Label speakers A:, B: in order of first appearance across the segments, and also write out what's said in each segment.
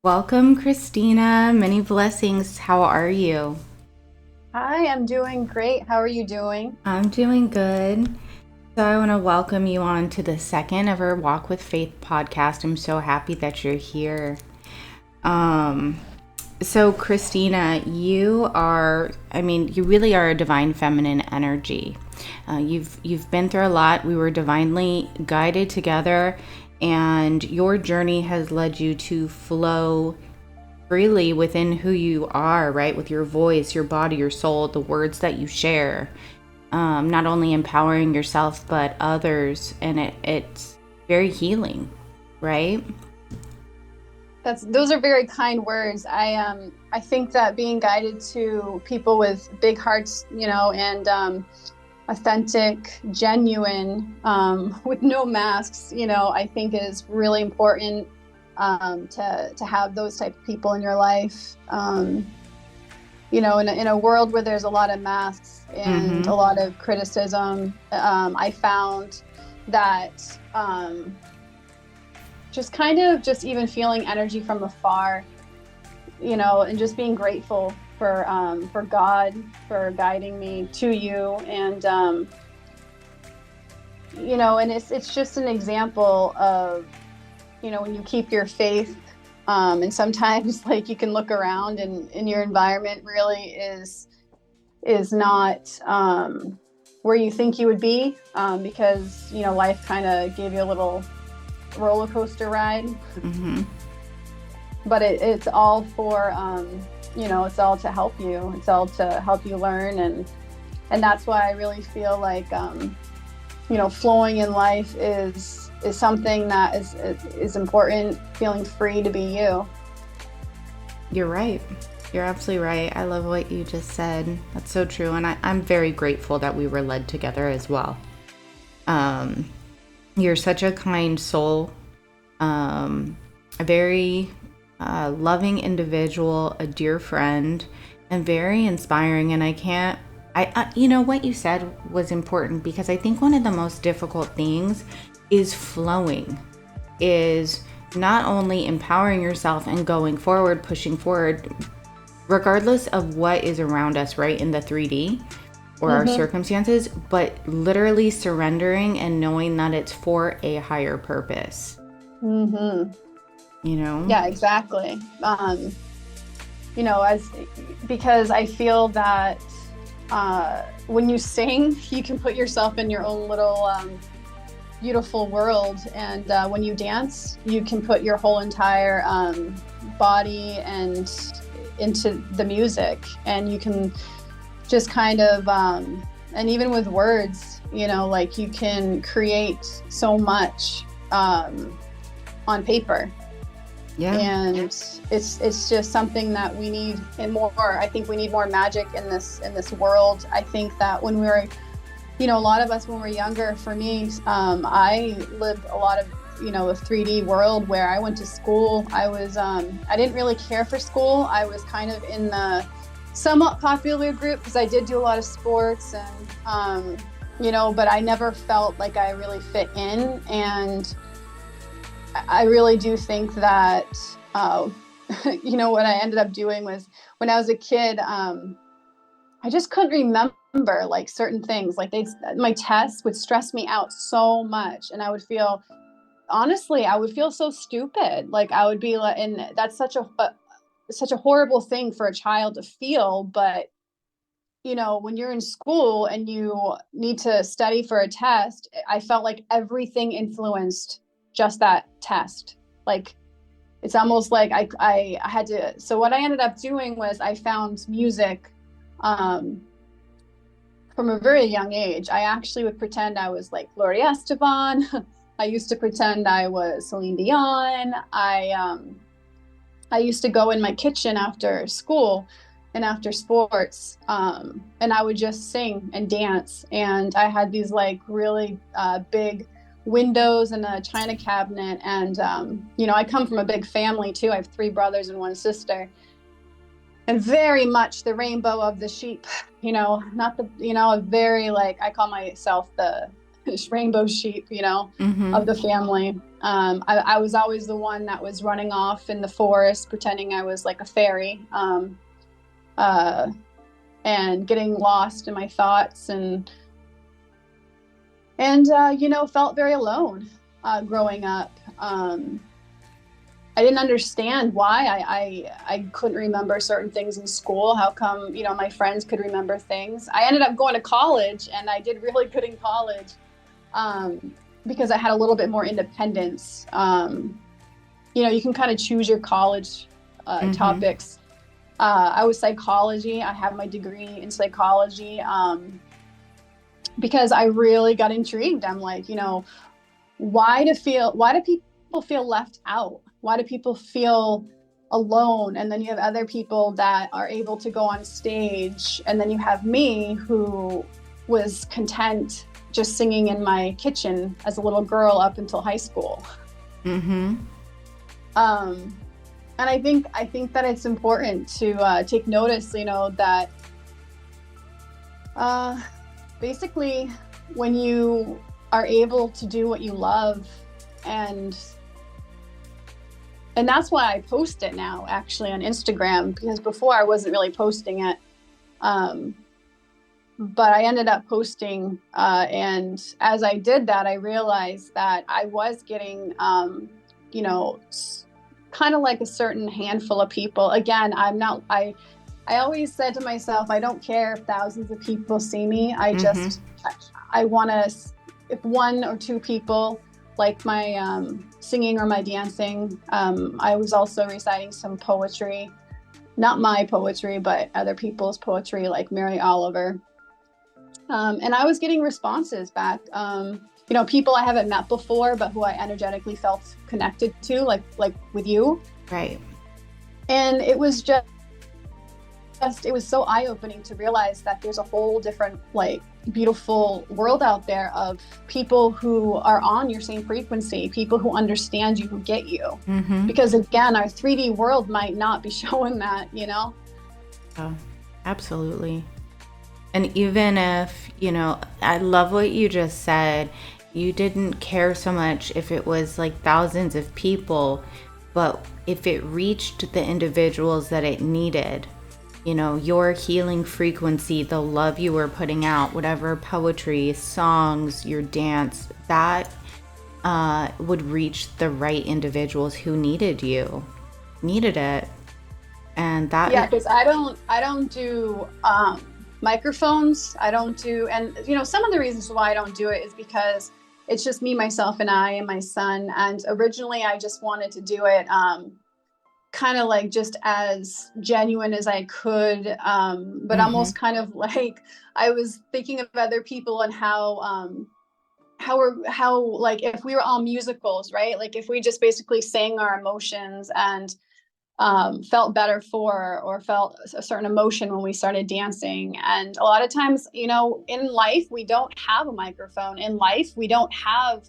A: Welcome, Christina. Many blessings. How are you?
B: Hi, I'm doing great. How are you doing?
A: I'm doing good. So, I want to welcome you on to the second of our Walk with Faith podcast. I'm so happy that you're here. Um, so, Christina, you really are a divine feminine energy. You've been through a lot. We were divinely guided together, and your journey has led you to flow freely within who you are, right? With your voice, your body, your soul, the words that you share. Not only empowering yourself, but others. And it's very healing, right?
B: Those are very kind words. I think that being guided to people with big hearts, and authentic, genuine, with no masks, I think is really important to have those type of people in your life. In a world where there's a lot of masks and
A: Mm-hmm.
B: a lot of criticism, I found that just even feeling energy from afar, and just being grateful for God for guiding me to you, and it's just an example of, when you keep your faith, and sometimes like you can look around and your environment really is not where you think you would be, because life kind of gave you a little roller coaster ride.
A: Mm-hmm.
B: But it's all for it's all to help you. It's all to help you learn, and that's why I really feel like flowing in life is something that is important. Feeling free to be you.
A: You're right. You're absolutely right. I love what you just said. That's so true. And I'm very grateful that we were led together as well. You're such a kind soul, a very loving individual, a dear friend, and very inspiring. And what you said was important, because I think one of the most difficult things is flowing, is not only empowering yourself and going forward, pushing forward, regardless of what is around us, right, in the 3D or our
B: Mm-hmm.
A: circumstances, but literally surrendering and knowing that it's for a higher purpose,
B: Mm-hmm.
A: you know?
B: Yeah, exactly. As because I feel that when you sing, you can put yourself in your own little beautiful world, and when you dance, you can put your whole entire body and into the music, and you can just kind of and even with words, like you can create so much on paper.
A: Yeah.
B: And it's just something that we need, and more. I think we need more magic in this world. I think that when we were, a lot of us when we're younger, for me, I lived a lot of the 3D world where I went to school. I didn't really care for school. I was kind of in the somewhat popular group because I did do a lot of sports, and but I never felt like I really fit in. And I really do think that, what I ended up doing was, when I was a kid, I just couldn't remember like certain things. Like my tests would stress me out so much, and I would feel so stupid. Like I would be like, and that's such a horrible thing for a child to feel. But when you're in school and you need to study for a test, I felt like everything influenced just that test. Like it's almost like I had to. So what I ended up doing was I found music um, from a very young age. I actually would pretend I was like Gloria Estefan. I used to pretend I was Celine Dion. I used to go in my kitchen after school and after sports, and I would just sing and dance. And I had these like really big windows and a china cabinet. And, I come from a big family too. I have three brothers and one sister. And very much the rainbow of the sheep, not the, a very like, I call myself the rainbow sheep,
A: Mm-hmm.
B: of the family. I was always the one that was running off in the forest, pretending I was like a fairy, uh, and getting lost in my thoughts and felt very alone growing up. I didn't understand why I couldn't remember certain things in school. How come, my friends could remember things? I ended up going to college and I did really good in college, because I had a little bit more independence. You can kind of choose your college
A: Mm-hmm.
B: topics. I was psychology. I have my degree in psychology, because I really got intrigued. I'm like, why do people feel left out? Why do people feel alone? And then you have other people that are able to go on stage. And then you have me who was content just singing in my kitchen as a little girl up until high school.
A: Mm-hmm.
B: Um, and I think that it's important to take notice, that uh, basically when you are able to do what you love, and and that's why I post it now actually on Instagram, because before I wasn't really posting it. Um, but I ended up posting, and as I did that, I realized that I was getting, you know, kind of like a certain handful of people. Again, I'm not. I always said to myself, I don't care if thousands of people see me.
A: Mm-hmm.
B: I want to, if one or two people like my singing or my dancing. I was also reciting some poetry, not my poetry, but other people's poetry, like Mary Oliver. And I was getting responses back. People I haven't met before, but who I energetically felt connected to, like with you.
A: Right.
B: And it was it was so eye-opening to realize that there's a whole different, like, beautiful world out there of people who are on your same frequency, people who understand you, who get you.
A: Mm-hmm.
B: Because again, our 3D world might not be showing that.
A: Oh, absolutely. And even if, I love what you just said. You didn't care so much if it was like thousands of people, but if it reached the individuals that it needed, your healing frequency, the love you were putting out, whatever poetry, songs, your dance, that would reach the right individuals who needed it. And
B: Yeah,
A: that,
B: because I don't do microphones. I don't do, and some of the reasons why I don't do it is because it's just me, myself, and I, and my son. And originally, I just wanted to do it, kind of like just as genuine as I could, but
A: mm-hmm,
B: almost kind of like I was thinking of other people and how like if we were all musicals, right? Like if we just basically sang our emotions and felt better for, or felt a certain emotion when we started dancing. And a lot of times, in life, we don't have a microphone. In life, we don't have,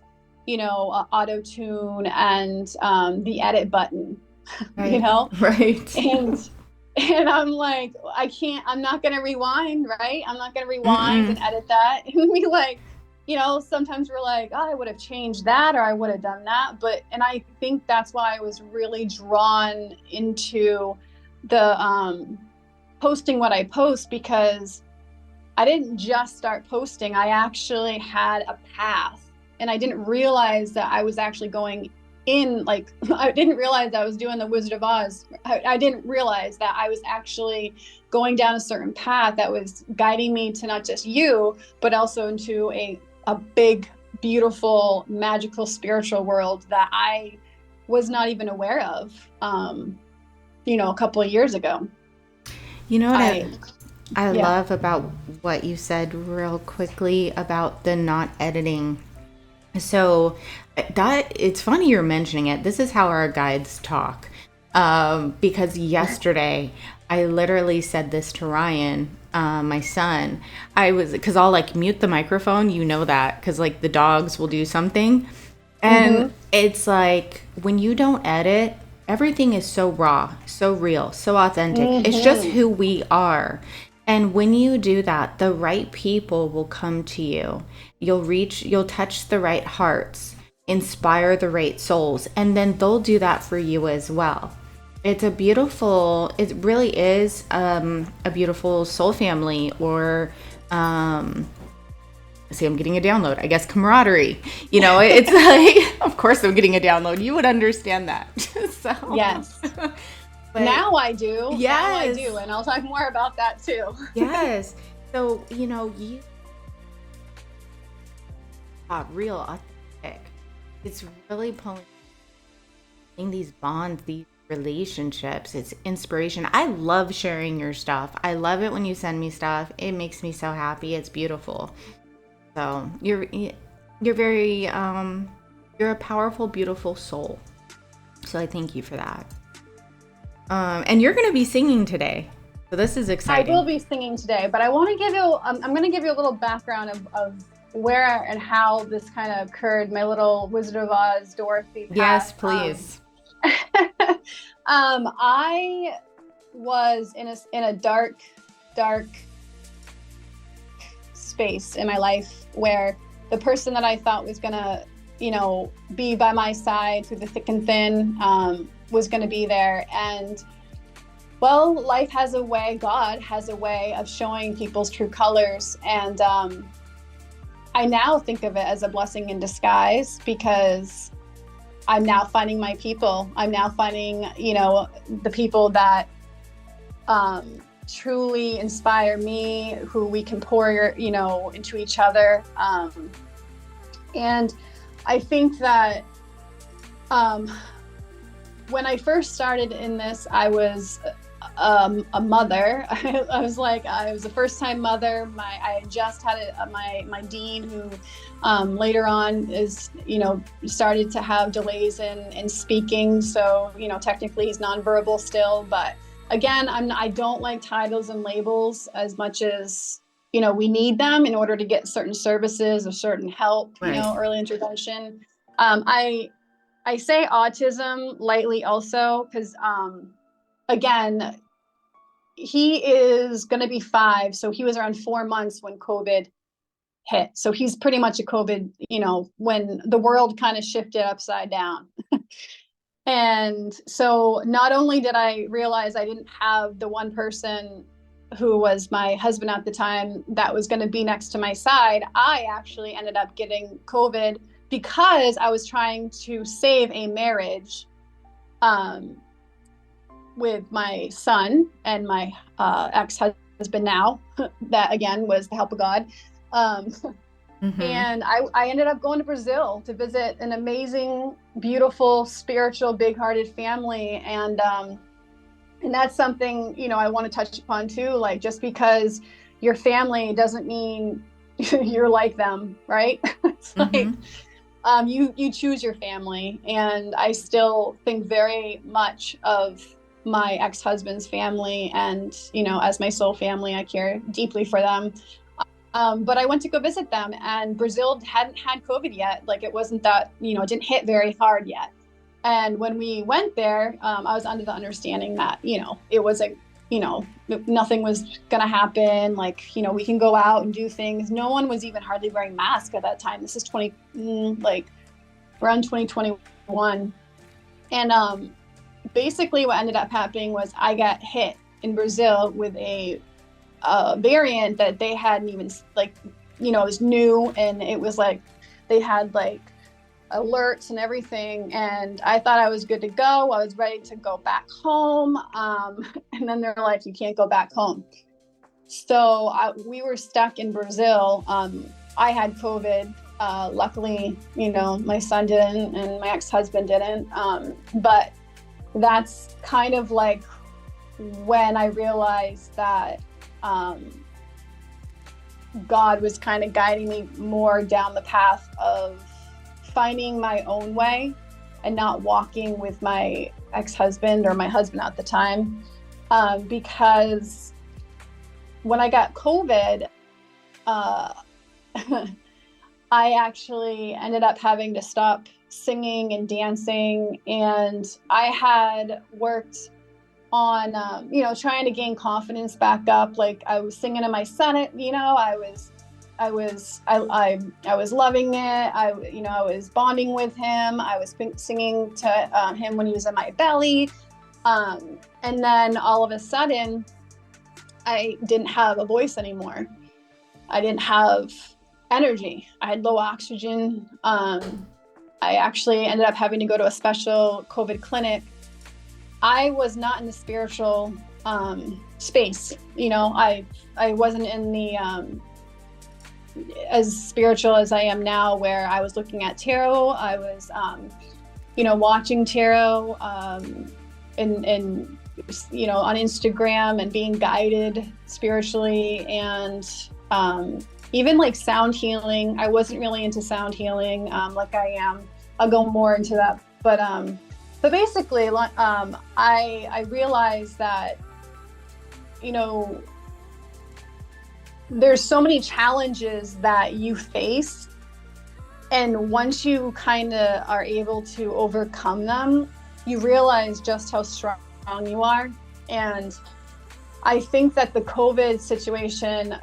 B: auto tune and the edit button, you
A: right,
B: know?
A: right.
B: And and I'm like, I'm not gonna rewind, right? I'm not gonna rewind
A: Mm-mm.
B: and edit that and be like, sometimes we're like, oh, I would have changed that, or I would have done that. And I think that's why I was really drawn into the posting what I post, because I didn't just start posting. I actually had a path, and I didn't realize that I was actually going in, like, I didn't realize I was doing the Wizard of Oz. I didn't realize that I was actually going down a certain path that was guiding me to not just you, but also into a big, beautiful, magical, spiritual world that I was not even aware of, a couple of years ago.
A: You know what
B: I,
A: I
B: yeah.
A: love about what you said real quickly about the not editing. So that it's funny you're mentioning it. This is how our guides talk. Because yesterday I literally said this to Ryan, my son. Because I'll like mute the microphone, you know that, because like the dogs will do something. And it's like when you don't edit, everything is so raw, so real, so authentic. It's just who we are. And when you do that, the right people will come to you. You'll touch the right hearts, inspire the right souls, and then they'll do that for you as well. It really is a beautiful soul family, or see, I'm getting a download. I guess camaraderie. It's like, of course I'm getting a download. You would understand that. So
B: Yes.
A: but
B: Now I do.
A: Yes.
B: Now I do. And I'll talk more about that too.
A: Yes. So, you real authentic. It's really pulling these bonds, these relationships. It's inspiration. I love sharing your stuff. I love it when you send me stuff. It makes me so happy. It's beautiful. So you're very you're a powerful, beautiful soul. So I thank you for that. And you're going to be singing today, so this is exciting.
B: I will be singing today, but I want to give you. I'm going to give you a little background of where and how this kind of occurred. My little Wizard of Oz, Dorothy.
A: Yes, please.
B: I was in a dark space in my life where the person that I thought was gonna, be by my side through the thick and thin, was gonna be there. And well, life has a way, God has a way of showing people's true colors. And I now think of it as a blessing in disguise, because I'm now finding my people. I'm now finding, the people that truly inspire me, who we can pour, into each other. And I think that when I first started in this, I was a mother. I was a first-time mother. I had just had my dean, who later on is, started to have delays in speaking. So, technically he's nonverbal still. But again, I don't like titles and labels as much as, we need them in order to get certain services or certain help,
A: right.
B: Early intervention. I say autism lightly also, because again, he is going to be 5. So he was around 4 months when COVID hit. So he's pretty much a COVID, when the world kind of shifted upside down. And so not only did I realize I didn't have the one person who was my husband at the time that was going to be next to my side, I actually ended up getting COVID because I was trying to save a marriage with my son and my ex-husband now. That again was the help of God. And I ended up going to Brazil to visit an amazing, beautiful, spiritual, big-hearted family. And that's something, I want to touch upon too. Like, just because your family doesn't mean you're like them, right? It's like, you choose your family. And I still think very much of my ex-husband's family, and, as my soul family, I care deeply for them. But I went to go visit them, and Brazil hadn't had COVID yet. Like, it wasn't that, it didn't hit very hard yet. And when we went there, I was under the understanding that, it was nothing was going to happen. Like, we can go out and do things. No one was even hardly wearing masks at that time. This is around 2021. And basically what ended up happening was I got hit in Brazil with a variant that they hadn't even, it was new, and it was like they had alerts and everything, and I thought I was good to go. I was ready to go back home, and then they're like, you can't go back home. So we were stuck in Brazil. I had COVID. Luckily, my son didn't, and my ex-husband didn't. But that's kind of like when I realized that God was kind of guiding me more down the path of finding my own way and not walking with my ex-husband or my husband at the time, because when I got COVID, uh, I actually ended up having to stop singing and dancing. And I had worked on, trying to gain confidence back up. Like I was singing to my son, I was loving it. I was bonding with him. I was singing to him when he was in my belly. And then all of a sudden, I didn't have a voice anymore. I didn't have energy. I had low oxygen. I actually ended up having to go to a special COVID clinic. I was not in the spiritual space. I wasn't in the as spiritual as I am now, where I was looking at tarot. I was, watching tarot and on Instagram and being guided spiritually, and even like sound healing. I wasn't really into sound healing like I am. I'll go more into that. But basically, I realized that, there's so many challenges that you face. And once you kind of are able to overcome them, you realize just how strong you are. And I think that the COVID situation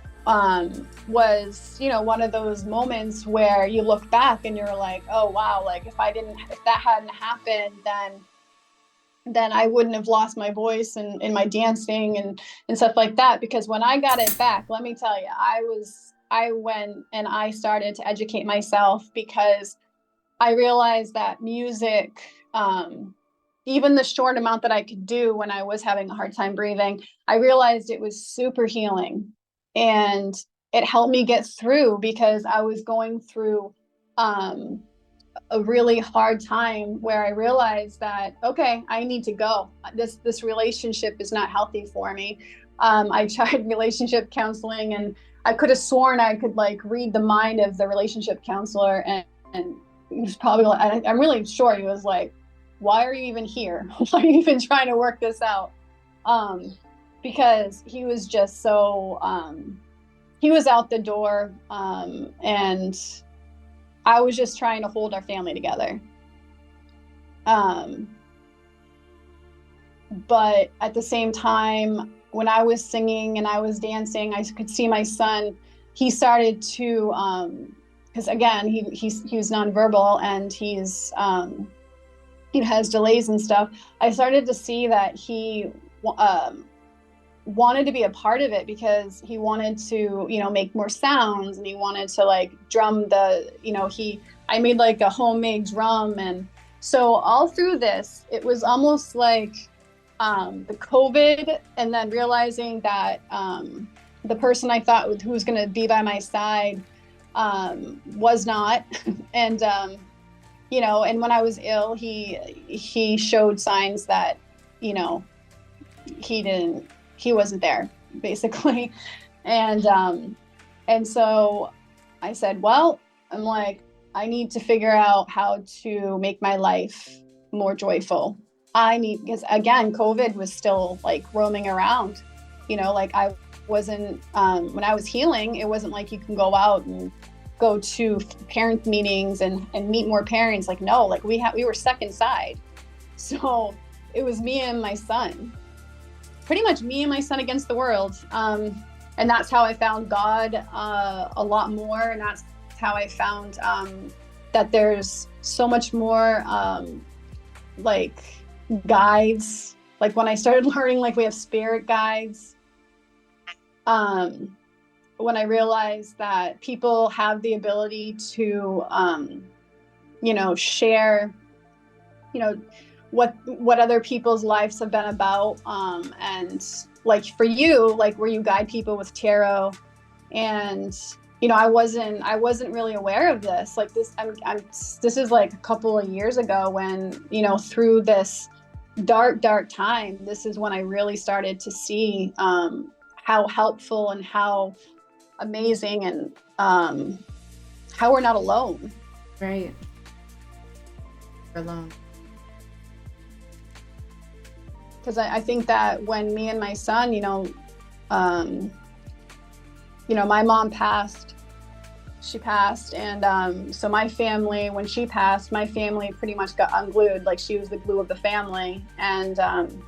B: was, one of those moments where you look back and you're like, oh, wow, like if that hadn't happened, then I wouldn't have lost my voice and in my dancing and stuff like that. Because when I got it back, let me tell you, I went and I started to educate myself, because I realized that music, even the short amount that I could do when I was having a hard time breathing, I realized it was super healing. And it helped me get through, because I was going through a really hard time where I realized that, okay, I need to go. This relationship is not healthy for me. I tried relationship counseling, and I could have sworn I could like read the mind of the relationship counselor, and he was probably like, I'm really sure he was like, why are you even here? Why are you even trying to work this out? Because he was just so, he was out the door, and I was just trying to hold our family together. But at the same time, when I was singing and I was dancing, I could see my son. He started to, because again, he was nonverbal, and he has delays and stuff. I started to see that he wanted to be a part of it, because he wanted to, make more sounds, and he wanted to like drum I made like a homemade drum. And so all through this, it was almost like the COVID, and then realizing that the person I thought who was going to be by my side was not. And, and when I was ill, he showed signs that, he wasn't there, basically. And so I said, well, I'm like, I need to figure out how to make my life more joyful. Because again, COVID was still like roaming around, like I wasn't, when I was healing, it wasn't like you can go out and go to parent meetings and meet more parents. Like, no, like we were stuck inside. So it was me and my son. Pretty much me and my son against the world. And that's how I found God a lot more. And that's how I found that there's so much more like guides. Like when I started learning, like we have spirit guides. When I realized that people have the ability to, share, what other people's lives have been about, and like for you, like where you guide people with tarot, and I wasn't really aware of this. Like this, this is like a couple of years ago when through this dark time, this is when I really started to see how helpful and how amazing, and how we're not alone.
A: Right. We're alone.
B: because I think that when me and my son, my mom passed. She passed, and so my family, when she passed, my family pretty much got unglued. Like, she was the glue of the family, and I'm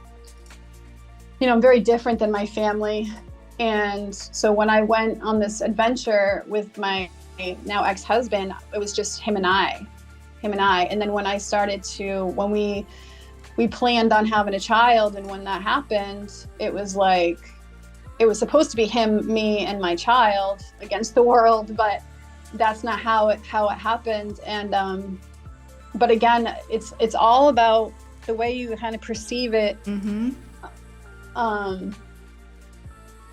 B: very different than my family. And so when I went on this adventure with my now ex-husband, it was just him and I. And then when I started when we planned on having a child, and when that happened, it was like, it was supposed to be him, me, and my child against the world, but that's not how it happened. And but again, it's all about the way you kind of perceive it.
A: Mm-hmm.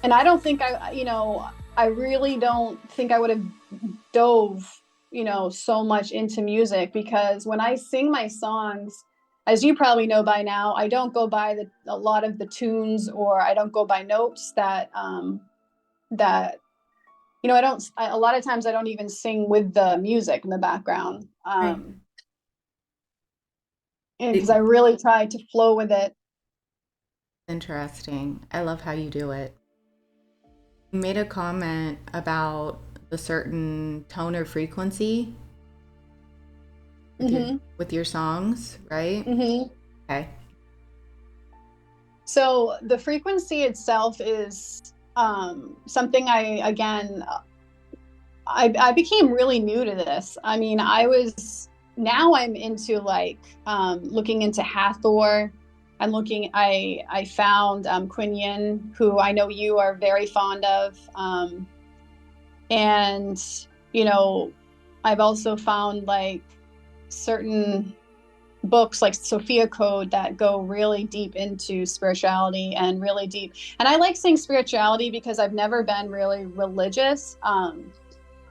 B: And I don't think I really don't think I would have dove, so much into music, because when I sing my songs, as you probably know by now, I don't go by a lot of the tunes, or I don't go by notes that a lot of times I don't even sing with the music in the background.
A: Right.
B: Because I really try to flow with it.
A: Interesting. I love how you do it. You made a comment about the certain tone or frequency with your songs, right?
B: Mm-hmm.
A: Okay.
B: So the frequency itself is something I became really new to this. I mean, now I'm into looking into Hathor. I found Quinn Yin, who I know you are very fond of. And, I've also found certain books like Sophia Code that go really deep into spirituality and really deep. And I like saying spirituality because I've never been really religious,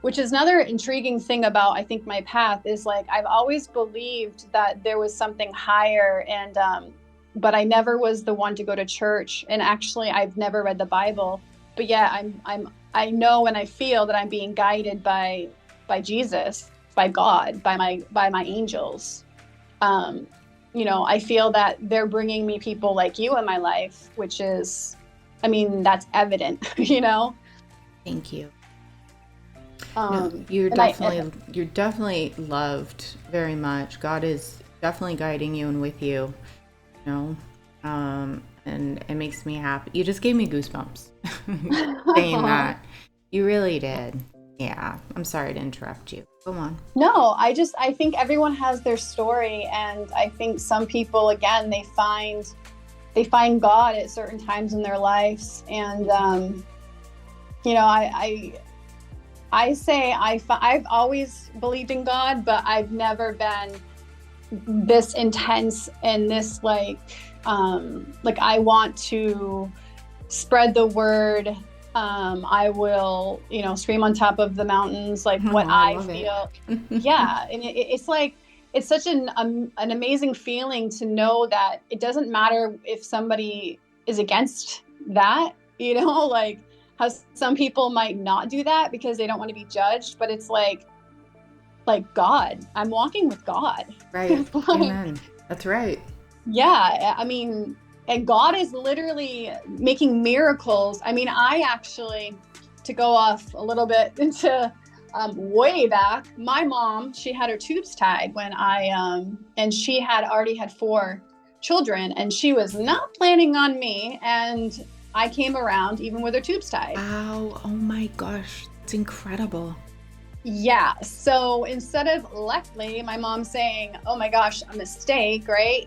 B: which is another intriguing thing about, I think, my path is I've always believed that there was something higher, and but I never was the one to go to church. And actually, I've never read the Bible, but yeah, I know and I feel that I'm being guided by Jesus, by God, by my angels. I feel that they're bringing me people like you in my life, which is, that's evident,
A: Thank you. You're definitely loved very much. God is definitely guiding you and with you, and it makes me happy. You just gave me goosebumps saying that. You really did. Yeah. I'm sorry to interrupt you. Go on.
B: No, I think everyone has their story, and I think some people, again, they find God at certain times in their lives, and I say I've always believed in God, but I've never been this intense and this I want to spread the word. I will, scream on top of the mountains, what I feel. Yeah. And it's such an amazing feeling to know that it doesn't matter if somebody is against that, how some people might not do that because they don't want to be judged, but it's like God, I'm walking with God.
A: Right. Amen. That's right.
B: Yeah. And God is literally making miracles. I actually, to go off a little bit into way back, my mom, she had her tubes tied when and she had already had 4 children, and she was not planning on me. And I came around even with her tubes tied.
A: Wow. Oh my gosh. It's incredible.
B: Yeah. So instead of, luckily, my mom saying, oh my gosh, a mistake, right?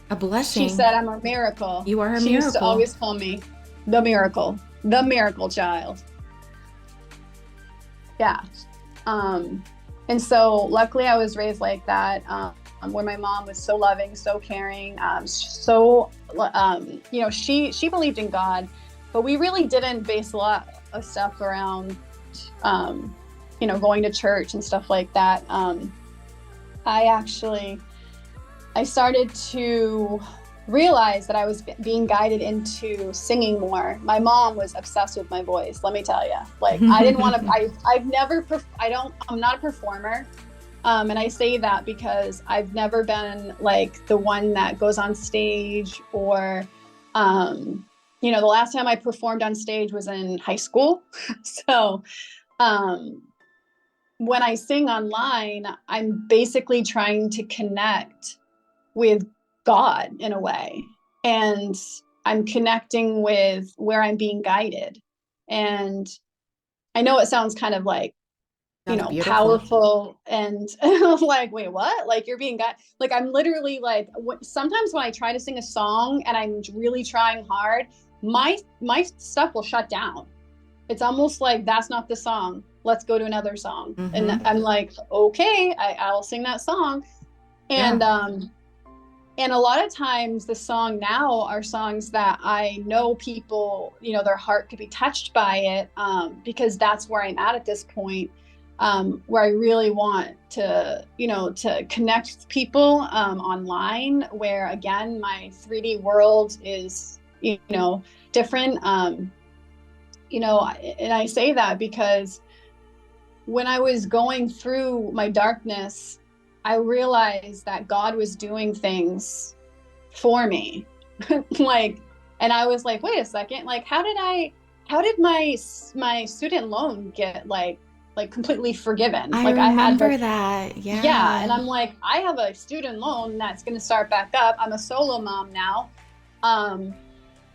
A: A blessing.
B: She said, I'm a miracle.
A: You are a miracle.
B: She used to always call me the miracle child. Yeah. And so luckily I was raised like that, where my mom was so loving, so caring, she believed in God, but we really didn't base a lot of stuff around, going to church and stuff like that. I started to realize that I was being guided into singing more. My mom was obsessed with my voice, let me tell you. I didn't want to, I'm not a performer. And I say that because I've never been like the one that goes on stage or, the last time I performed on stage was in high school. So, um, when I sing online, I'm basically trying to connect with God in a way. And I'm connecting with where I'm being guided. And I know it sounds kind of like,
A: That's beautiful.
B: powerful and like, wait, what? Like you're being guided. Like I'm literally like, sometimes when I try to sing a song and I'm really trying hard, my stuff will shut down. It's almost like that's not the song. Let's go to another song. And
A: Mm-hmm.
B: I'm like, okay, I'll sing that song.
A: Yeah.
B: And a lot of times the song now are songs that I know people, their heart could be touched by it, because that's where I'm at this point, where I really want to connect with people online, where again, my 3D world is, different. And I say that because when I was going through my darkness, I realized that God was doing things for me. Like, and I was like, wait a second, like, how did my student loan get like completely forgiven?
A: I
B: Like I had
A: remember
B: like,
A: that.
B: yeah. And
A: Yeah.
B: I'm like, I have a student loan that's going to start back up. I'm a solo mom now. Um,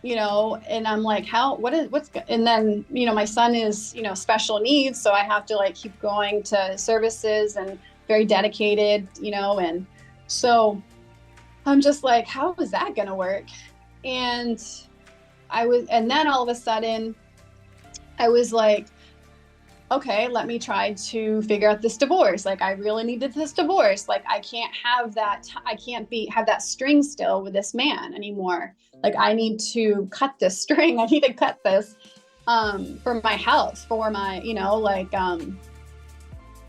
B: and I'm like, and then, my son is, special needs. So I have to like keep going to services and very dedicated, and so I'm just like, how is that going to work? And and then all of a sudden I was like, okay, let me try to figure out this divorce. Like, I really needed this divorce. Like, I can't have that. I can't have that string still with this man anymore. Like, I need to cut this string. I need to cut this, for my health, for my,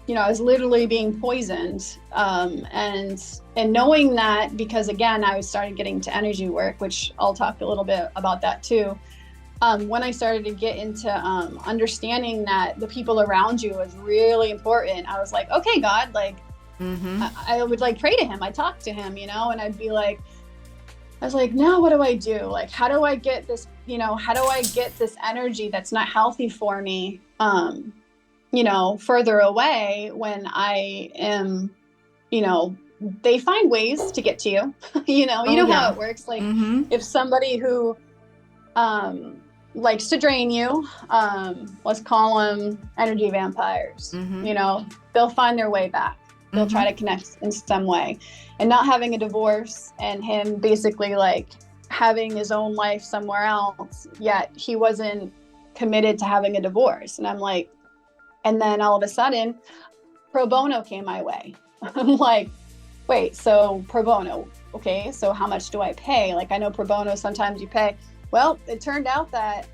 B: I was literally being poisoned. And knowing that, because again, I started getting to energy work, which I'll talk a little bit about that too. When I started to get into understanding that the people around you is really important, I was like, okay, God, like,
A: Mm-hmm.
B: I would like pray to him. I talked to him, and I'd be like, I was like, now what do I do? Like, how do I get this, how do I get this energy that's not healthy for me, further away when I am, they find ways to get to you,
A: Oh
B: how
A: yeah.
B: it works. Like
A: Mm-hmm.
B: if somebody who, um, likes to drain you, let's call them energy vampires,
A: Mm-hmm.
B: they'll find their way back. They'll
A: Mm-hmm.
B: try to connect in some way. And not having a divorce and him basically like having his own life somewhere else, yet he wasn't committed to having a divorce. And I'm like, and then all of a sudden, pro bono came my way. I'm like, wait, so pro bono, okay, so how much do I pay? Like, I know pro bono, sometimes you pay. Well, it turned out that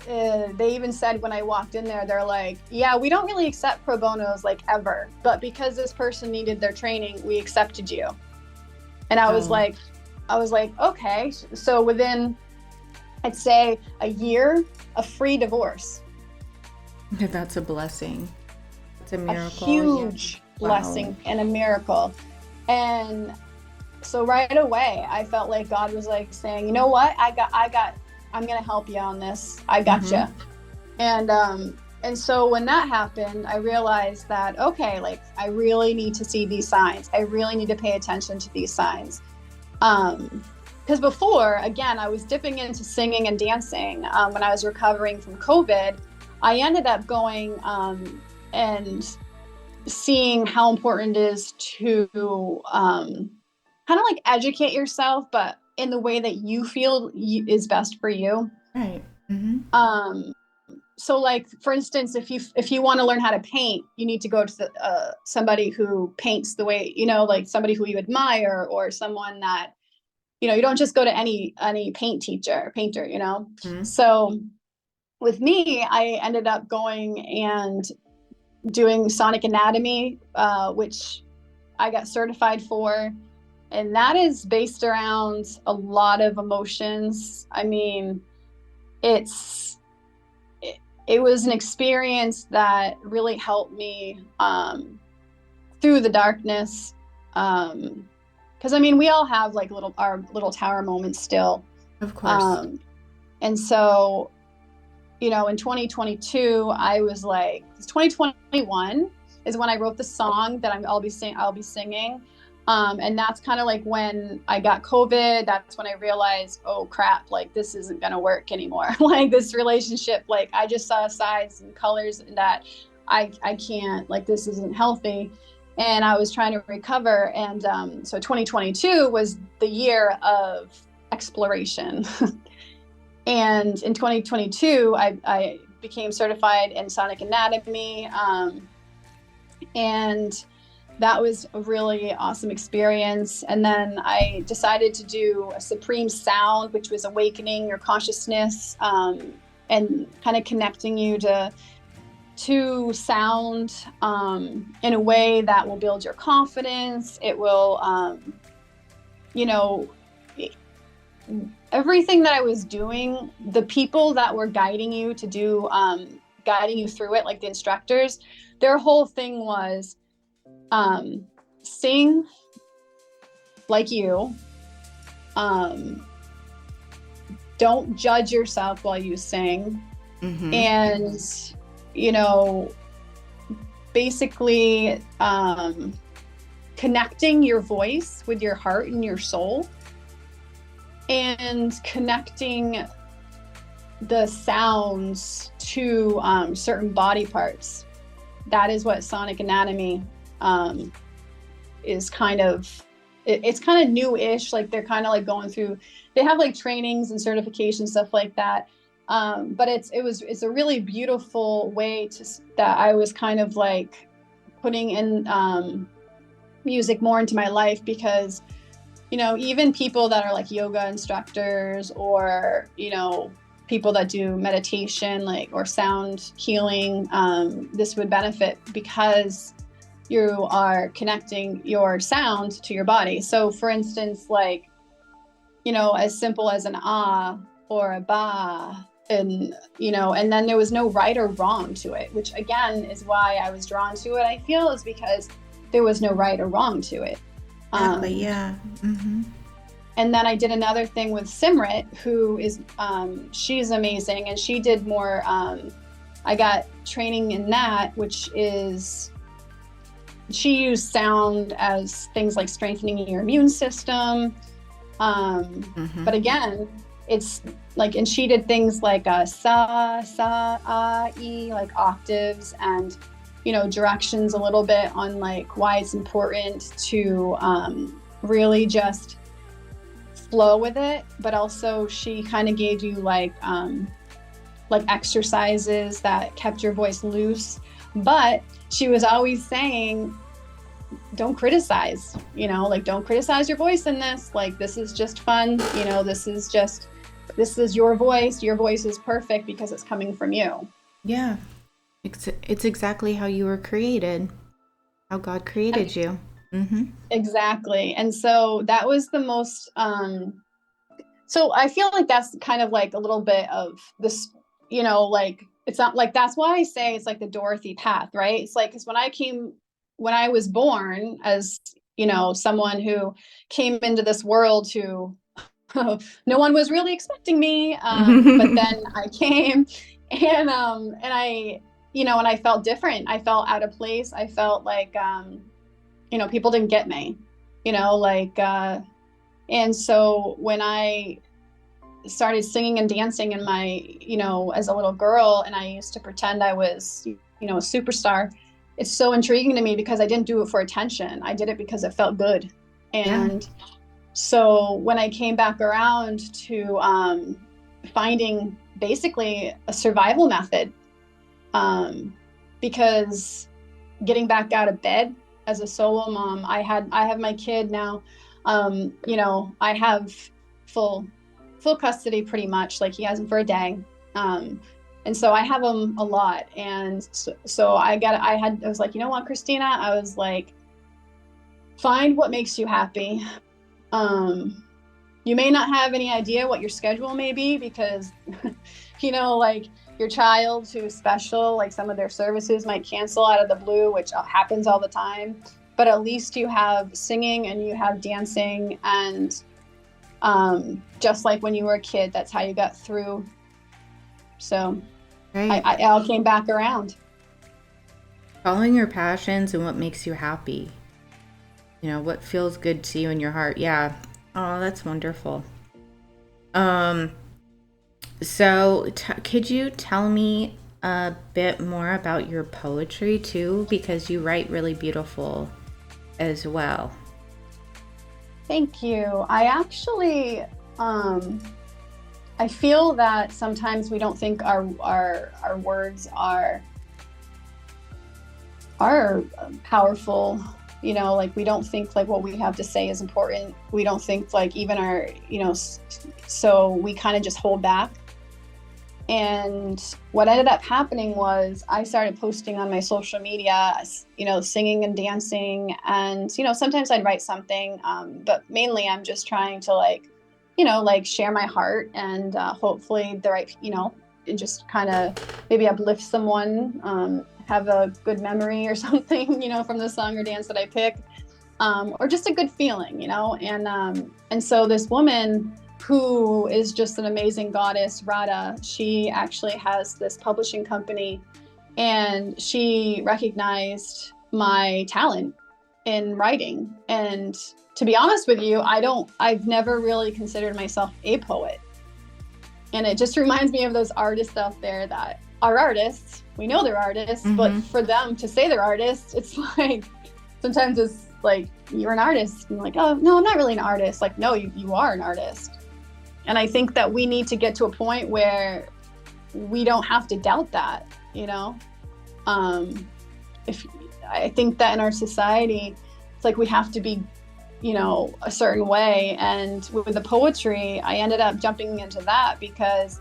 B: they even said when I walked in there, they're like, yeah, we don't really accept pro bonos like ever, but because this person needed their training, we accepted you. And
A: Oh,
B: I was like, okay. So within, I'd say a year, a free divorce,
A: that's a blessing. It's a
B: a
A: miracle. Yeah.
B: huge
A: Wow.
B: blessing and a miracle. And so right away, I felt like God was like saying, you know what? I'm going to help you on this. I got
A: Mm-hmm.
B: you. And so when that happened, I realized that, okay, like I really need to see these signs. I really need to pay attention to these signs. Because before, again, I was dipping into singing and dancing. When I was recovering from COVID, I ended up going, and seeing how important it is to, kind of like educate yourself, but in the way that you feel is best for you.
A: Right. Mm-hmm.
B: Um, so like for instance, if you want to learn how to paint, you need to go to somebody who paints the way, like somebody who you admire, or someone that, you don't just go to any painter.
A: Mm-hmm.
B: So with me, I ended up going and doing sonic anatomy, which I got certified for. And that is based around a lot of emotions. I mean, it's it, it was an experience that really helped me, through the darkness. Because I mean, we all have like our little tower moments still.
A: Of course.
B: And so, you know, in 2022, I was like, 2021 is when I wrote the song that I'll be singing. And that's kind of like when I got COVID. That's when I realized, oh crap, like this isn't gonna work anymore. Like this relationship, like I just saw signs and colors that I can't, like this isn't healthy. And I was trying to recover. And so 2022 was the year of exploration. And in 2022, I became certified in sonic anatomy. And that was a really awesome experience. And then I decided to do a supreme sound, which was awakening your consciousness, and kind of connecting you to sound in a way that will build your confidence. It will, you know, everything that I was doing, the people that were guiding you to do, guiding you through it, like the instructors, their whole thing was sing like you. Don't judge yourself while you sing. Mm-hmm. And, you know, basically connecting your voice with your heart and your soul, and connecting the sounds to certain body parts. That is what sonic anatomy is kind of, it's kind of new-ish. Like they're kind of like going through, they have like trainings and certification, stuff like that. But it's a really beautiful way that I was kind of like putting in music more into my life, because, you know, even people that are like yoga instructors, or, you know, people that do meditation, like, or sound healing, this would benefit because you are connecting your sound to your body. So for instance, like, you know, as simple as an ah or a ba, and, you know, and then there was no right or wrong to it, which again is why I was drawn to it, I feel, is because there was no right or wrong to it.
A: Exactly, yeah. Mm-hmm.
B: And then I did another thing with Simrit, who is, she's amazing. And she did more, I got training in that, which is, she used sound as things like strengthening your immune system. Mm-hmm. But again, it's like, and she did things like sa, e, like octaves, and, you know, directions a little bit on like why it's important to really just flow with it. But also she kind of gave you like exercises that kept your voice loose. But she was always saying, don't criticize, you know, like, don't criticize your voice in this. Like, this is just fun. You know, this is your voice. Your voice is perfect because it's coming from you.
A: Yeah. It's exactly how you were created, how God created you. Mm-hmm.
B: Exactly. And so that was the most, so I feel like that's kind of like a little bit of this, you know, like, it's not like, that's why I say it's like the Dorothy path, right? It's like, because when I was born as, you know, someone who came into this world who no one was really expecting me. But then I came, and I, you know, and I felt different. I felt out of place. I felt like, you know, people didn't get me, you know, like, and so when I started singing and dancing in my, you know, as a little girl, and I used to pretend I was, you know, a superstar, it's so intriguing to me because I didn't do it for attention. I did it because it felt good. And so when I came back around to finding basically a survival method, because getting back out of bed as a solo mom, I have my kid now, you know, I have full custody pretty much, like he has him for a day. And so I have him a lot. And so I was like, you know what, Chrystina, I was like, find what makes you happy. You may not have any idea what your schedule may be, because, you know, like your child who's special, like some of their services might cancel out of the blue, which happens all the time. but at least you have singing and you have dancing, and just like when you were a kid, that's how you got through. So
A: Right.
B: I all came back around.
A: Following your passions and what makes you happy. What feels good to you in your heart. Yeah. Oh, that's wonderful. So could you tell me a bit more about your poetry too? Because you write really beautiful as well.
B: Thank you. I actually, I feel that sometimes we don't think our words are powerful. Like we don't think like what we have to say is important. We don't think like even our, so we kind of just hold back. And what ended up happening was I started posting on my social media, singing and dancing. And, sometimes I'd write something, but mainly I'm just trying to share my heart and hopefully the right, and just kind of maybe uplift someone, have a good memory or something, from the song or dance that I pick, or just a good feeling, and so this woman who is just an amazing goddess, Radha, she actually has this publishing company, and she recognized my talent in writing. And to be honest with you, I've never really considered myself a poet. And it just reminds me of those artists out there that are artists. We know they're artists, but for them to say they're artists, it's like, sometimes it's like, you're an artist. And like, oh, no, I'm not really an artist. Like, no, you are an artist. And I think that we need to get to a point where we don't have to doubt that, if I think that in our society, it's like we have to be, a certain way. And with the poetry, I ended up jumping into that because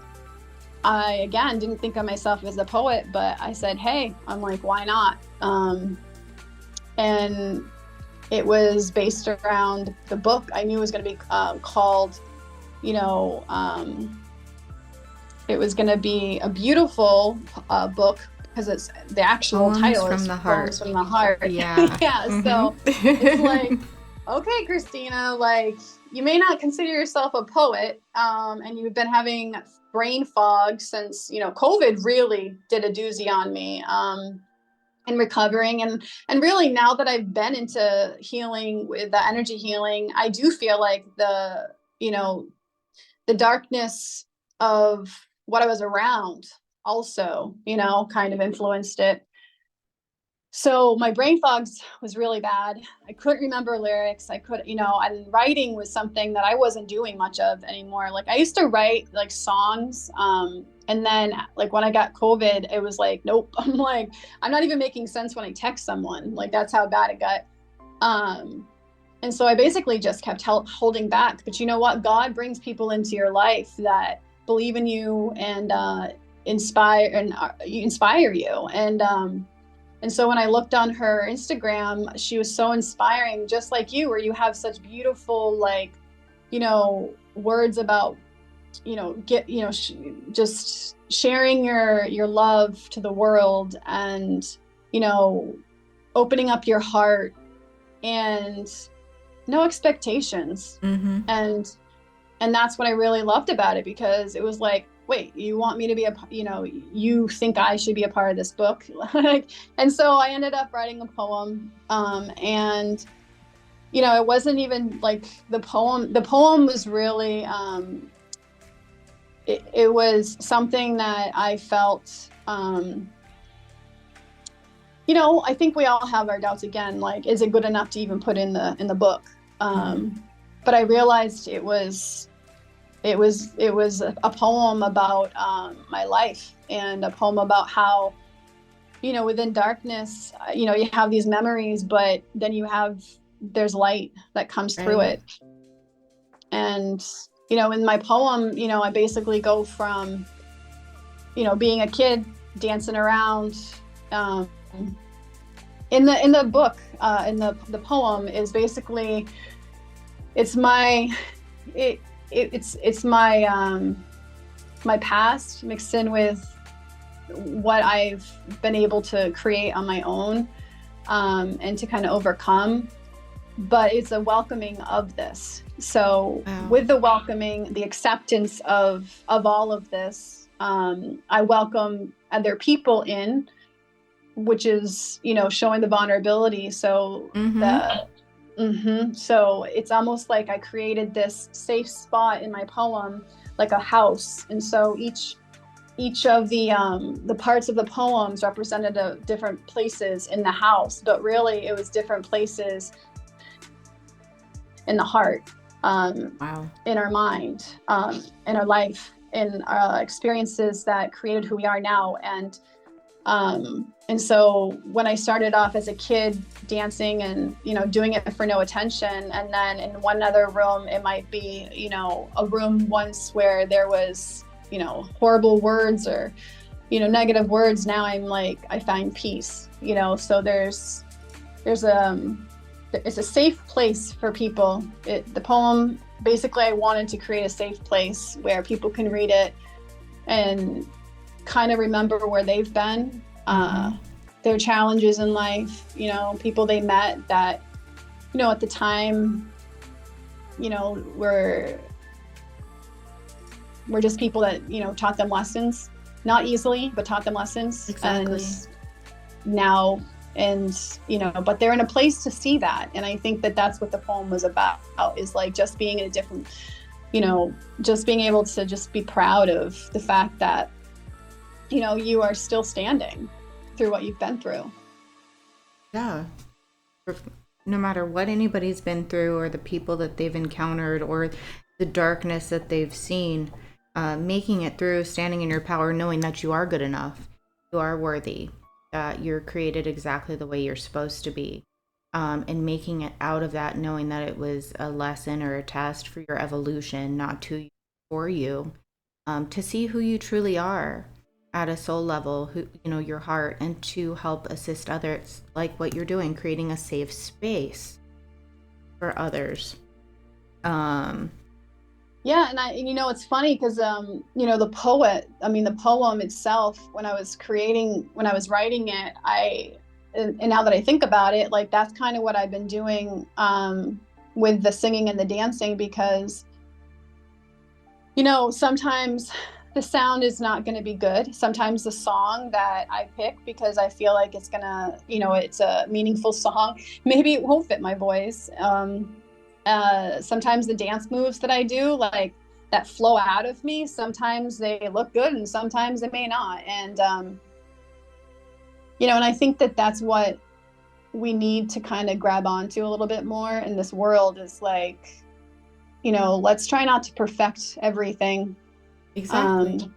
B: I, again, didn't think of myself as a poet, but I said, hey, I'm like, why not? And it was based around the book. I knew it was going to be called, it was going to be a beautiful book because it's the actual title is Poems from the Heart.
A: Yeah.
B: Yeah. So it's like, okay, Chrystina, like you may not consider yourself a poet, and you've been having brain fog since, COVID really did a doozy on me, and recovering. And really now that I've been into healing with the energy healing, I do feel like the darkness of what I was around also, kind of influenced it. So my brain fog was really bad. I couldn't remember lyrics. And writing was something that I wasn't doing much of anymore. Like I used to write like songs. And then like when I got COVID, it was like, nope. I'm like, I'm not even making sense when I text someone. Like that's how bad it got. And so I basically just kept holding back. But you know what? God brings people into your life that believe in you and inspire you. And so when I looked on her Instagram, she was so inspiring, just like you, where you have such beautiful, words about, just sharing your love to the world and, opening up your heart and no expectations. And that's what I really loved about it, because it was like, wait, you want me to be you think I should be a part of this book? And so I ended up writing a poem. And, it wasn't even like the poem was really, it was something that I felt, I think we all have our doubts again, like, is it good enough to even put in the book? But I realized it was a poem about my life, and a poem about how, within darkness, you have these memories, but then there's light that comes through it. And, in my poem, I basically go from, being a kid dancing around, in the book, in the poem is basically, it's my my past mixed in with what I've been able to create on my own. and to kind of overcome, but it's a welcoming of this. So
A: Wow.
B: with the welcoming, the acceptance of all of this, I welcome other people in, which is, showing the vulnerability. So so it's almost like I created this safe spot in my poem, like a house. And so each of the parts of the poems represented different places in the house, but really it was different places in the heart,
A: Wow.
B: in our mind, in our life, in our experiences that created who we are now. And so when I started off as a kid dancing and, doing it for no attention, and then in one other room, it might be, a room once where there was, horrible words or, negative words. Now I'm like, I find peace, so it's a safe place for people. The poem, basically, I wanted to create a safe place where people can read it and kind of remember where they've been, their challenges in life, people they met that, at the time, were just people that, taught them lessons, not easily, but taught them lessons.
A: Exactly.
B: And now, but they're in a place to see that. And I think that that's what the poem was about, is like just being in a different, just being able to just be proud of the fact that, you are still standing through what you've been through.
A: Yeah. No matter what anybody's been through or the people that they've encountered or the darkness that they've seen, making it through, standing in your power, knowing that you are good enough, you are worthy, that you're created exactly the way you're supposed to be, and making it out of that, knowing that it was a lesson or a test for your evolution, not to you, for you, to see who you truly are at a soul level, who, your heart, and to help assist others, like what you're doing, creating a safe space for others.
B: Yeah, and it's funny because the poem itself, when I was writing it, and now that I think about it, like that's kind of what I've been doing with the singing and the dancing, because sometimes the sound is not going to be good. Sometimes the song that I pick, because I feel like it's gonna, it's a meaningful song, maybe it won't fit my voice. Sometimes the dance moves that I do, like that flow out of me, sometimes they look good and sometimes they may not. And, and I think that that's what we need to kind of grab onto a little bit more in this world, is like, let's try not to perfect everything.
A: Exactly.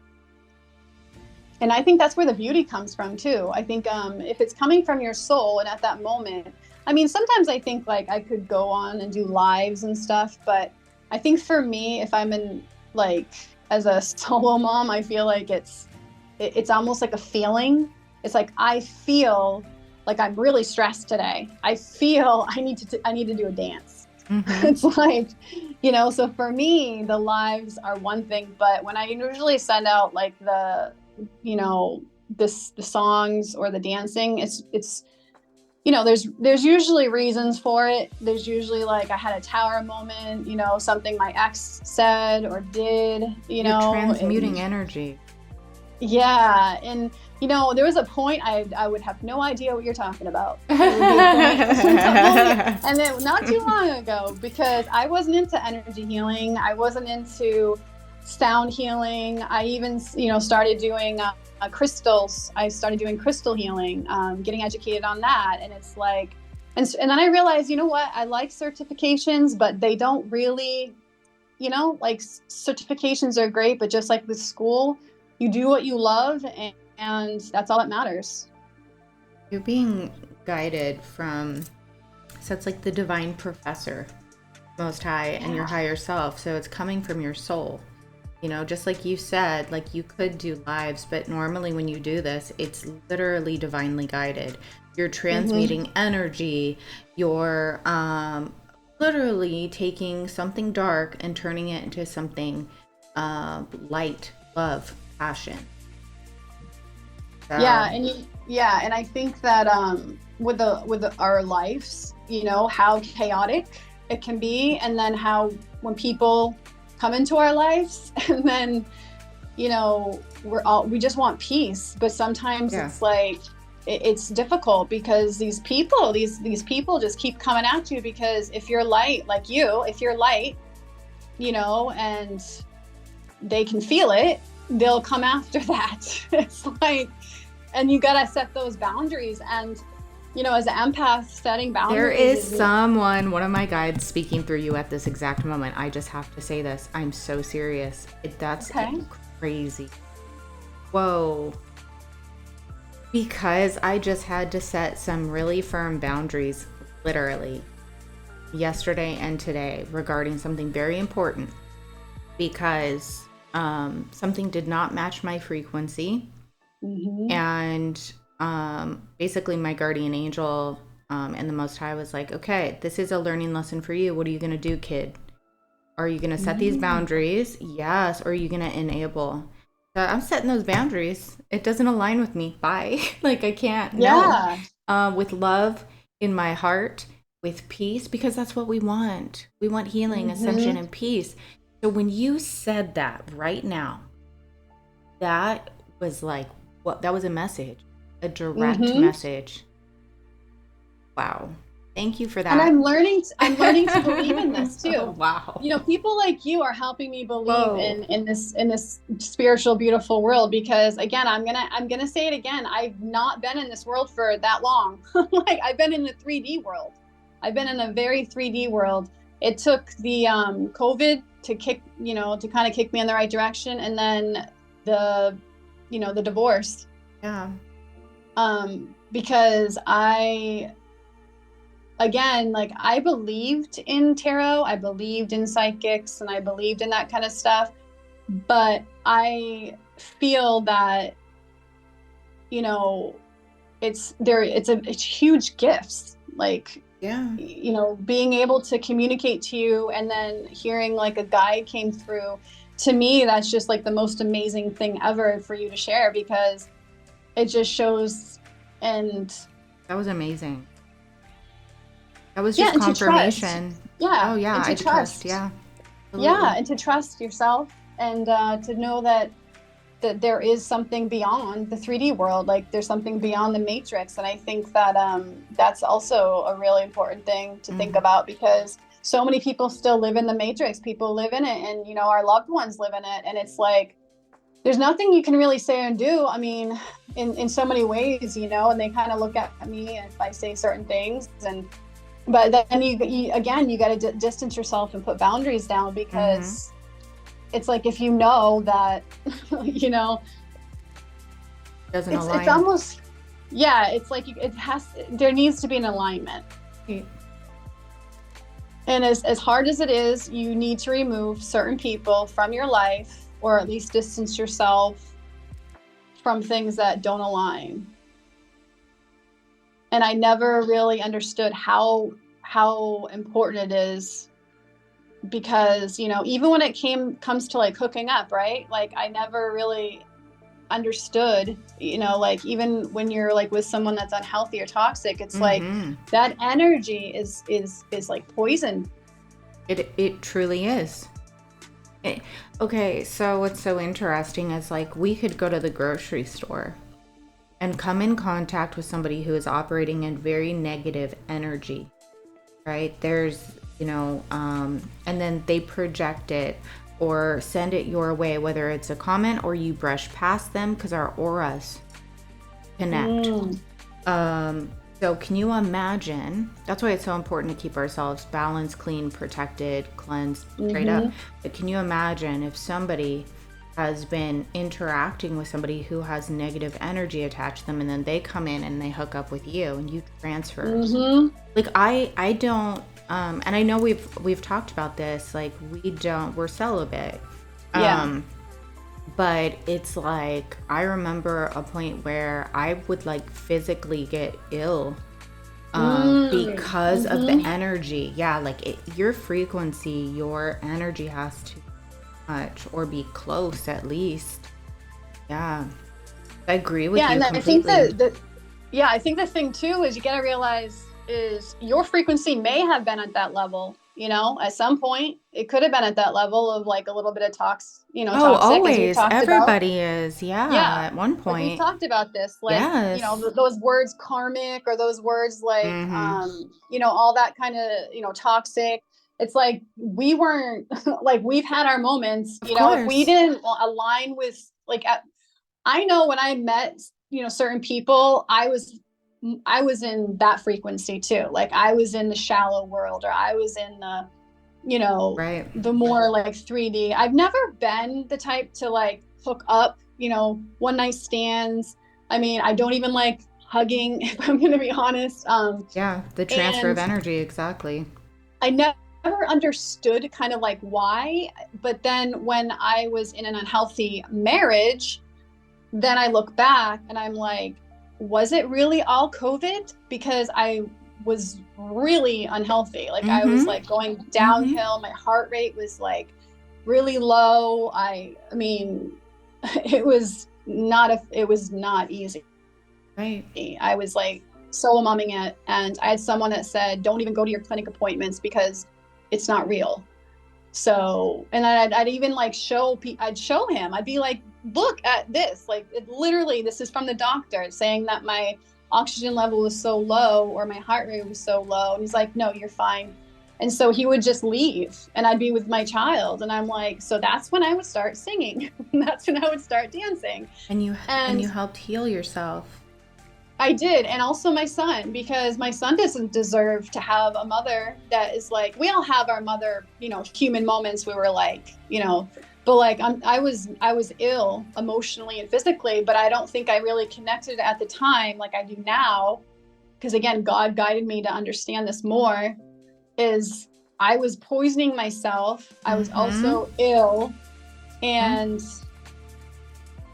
B: And I think that's where the beauty comes from too. I think if it's coming from your soul and at that moment, sometimes I think like I could go on and do lives and stuff, but I think for me, if I'm in like as a solo mom, I feel like it's almost like a feeling. It's like I feel like I'm really stressed today. I feel I need to do a dance. It's like, so for me, the lives are one thing, but when I usually send out like the songs or the dancing, it's there's usually reasons for it. There's usually like I had a tower moment, something my ex said or did,
A: You're transmuting energy.
B: Yeah. And, there was a point I would have no idea what you're talking about. It would be a point, and then not too long ago, because I wasn't into energy healing. I wasn't into sound healing. I even, started doing crystals. I started doing crystal healing, getting educated on that. And it's like, and then I realized, I like certifications, but they don't really, like certifications are great, but just like with school, you do what you love, and that's all that matters.
A: You're being guided from, so it's like the divine professor, Most High, and your higher self. So it's coming from your soul. Just like you said, like you could do lives, but normally when you do this, it's literally divinely guided. You're transmuting energy. You're literally taking something dark and turning it into something light, love, passion. So.
B: Yeah, and I think that our lives, how chaotic it can be, and then how when people come into our lives and then we just want peace, but sometimes it's like it's difficult because these people just keep coming at you, because if you're light, and they can feel it, they'll come after that. It's like, and you gotta set those boundaries. And as an empath, setting boundaries.
A: There is one of my guides speaking through you at this exact moment. I just have to say this. I'm so serious. That's okay. Crazy. Whoa. Because I just had to set some really firm boundaries, literally, yesterday and today, regarding something very important. Because something did not match my frequency. Mm-hmm. And basically my guardian angel and the Most High was like, okay, this is a learning lesson for you. What are you going to do, kid? Are you going to set these boundaries? Yes. Or are you going to enable? So I'm setting those boundaries. It doesn't align with me. Bye. Like, I can't.
B: Yeah.
A: No. With love in my heart, with peace, because that's what we want. We want healing, ascension, and peace. So when you said that right now, that was like, what? That was a message. A direct message. Wow. Thank you for that.
B: And I'm learning to believe in this too.
A: Oh, wow.
B: People like you are helping me believe in this spiritual, beautiful world, because again, I'm gonna say it again. I've not been in this world for that long. Like, I've been in the 3D world. I've been in a very 3D world. It took the COVID to kind of kick me in the right direction, and then the divorce.
A: Yeah.
B: Because I believed in tarot, I believed in psychics, and I believed in that kind of stuff. But I feel that, it's huge gifts. Like,
A: yeah,
B: being able to communicate to you, and then hearing like a guide came through, to me, that's just like the most amazing thing ever for you to share, because it just shows. And
A: that was amazing. That was just confirmation.
B: Yeah.
A: Oh yeah, I trust. Yeah.
B: Absolutely. Yeah, and to trust yourself, and to know that there is something beyond the 3D world. Like, there's something beyond the matrix. And I think that that's also a really important thing to think about, because so many people still live in the matrix. People live in it, and our loved ones live in it. And it's like, there's nothing you can really say and do. I mean, in so many ways, and they kind of look at me if I say certain things. But then you got to distance yourself and put boundaries down, because it's like, if that,
A: doesn't align.
B: It's almost, it's like there needs to be an alignment.
A: Okay.
B: And as hard as it is, you need to remove certain people from your life, or at least distance yourself from things that don't align. And I never really understood how important it is, because, even when it comes to like hooking up, right? Like, I never really understood, like, even when you're like with someone that's unhealthy or toxic, it's like that energy is like poison.
A: It truly is. Okay, so what's so interesting is, like, we could go to the grocery store and come in contact with somebody who is operating in very negative energy, right? There's, and then they project it or send it your way, whether it's a comment or you brush past them, because our auras connect. So can you imagine? That's why it's so important to keep ourselves balanced, clean, protected, cleansed, straight up. But can you imagine if somebody has been interacting with somebody who has negative energy attached to them, and then they come in and they hook up with you and you transfer? Like, I don't, and I know we've talked about this, like, we're celibate. But it's like, I remember a point where I would like physically get ill because of the energy. Yeah, like your frequency, your energy has to match or be close at least. Yeah, I agree with you completely.
B: And I think Yeah, I think the thing too is you got to realize is your frequency may have been at that level, at some point it could have been at that level of like a little bit of
A: Oh,
B: toxic, as we've
A: always.
B: talked about.
A: Everybody is. Yeah,
B: Yeah,
A: at one
B: like we've
A: point.
B: talked about this, like,
A: Yes.
B: those words karmic, or those words like,
A: Mm-hmm.
B: all that kind of, toxic. It's like we weren't like, we've had our moments,
A: Of
B: if we
A: course.
B: didn't align with like, I know when I met, certain people, I was in that frequency too. Like I was in the shallow world, or I was in the,
A: Right.
B: the more like 3D. I've never been the type to like hook up, one night stands. I mean, I don't even like hugging, if I'm going to be honest.
A: Yeah, the transfer of
B: And
A: energy, exactly.
B: I never understood kind of like why. But then when I was in an unhealthy marriage, then I look back and I'm like, was it really all COVID? Because I was really unhealthy. Like I was
A: Mm-hmm.
B: like going
A: Mm-hmm.
B: downhill. My heart rate was like really low. I mean, it was not easy.
A: Right.
B: I was like solo momming it. And I had someone that said, don't even go to your clinic appointments because it's not real. So, and I'd even like I'd show him, I'd be like, look at this. Like, literally, this is from the doctor saying that my oxygen level was so low, or my heart rate was so low. And he's like, no, you're fine. And so he would just leave, and I'd be with my child. And I'm like, so that's when I would start singing. That's when I would start dancing.
A: And
B: And
A: you helped heal yourself.
B: I did. And also my son, because my son doesn't deserve to have a mother that is like, we all have our mother, human moments. We were like, but like, I was ill emotionally and physically, but I don't think I really connected at the time like I do now. Because again, God guided me to understand this more. Is I was poisoning myself. I was
A: Mm-hmm.
B: also ill.
A: Mm-hmm.
B: And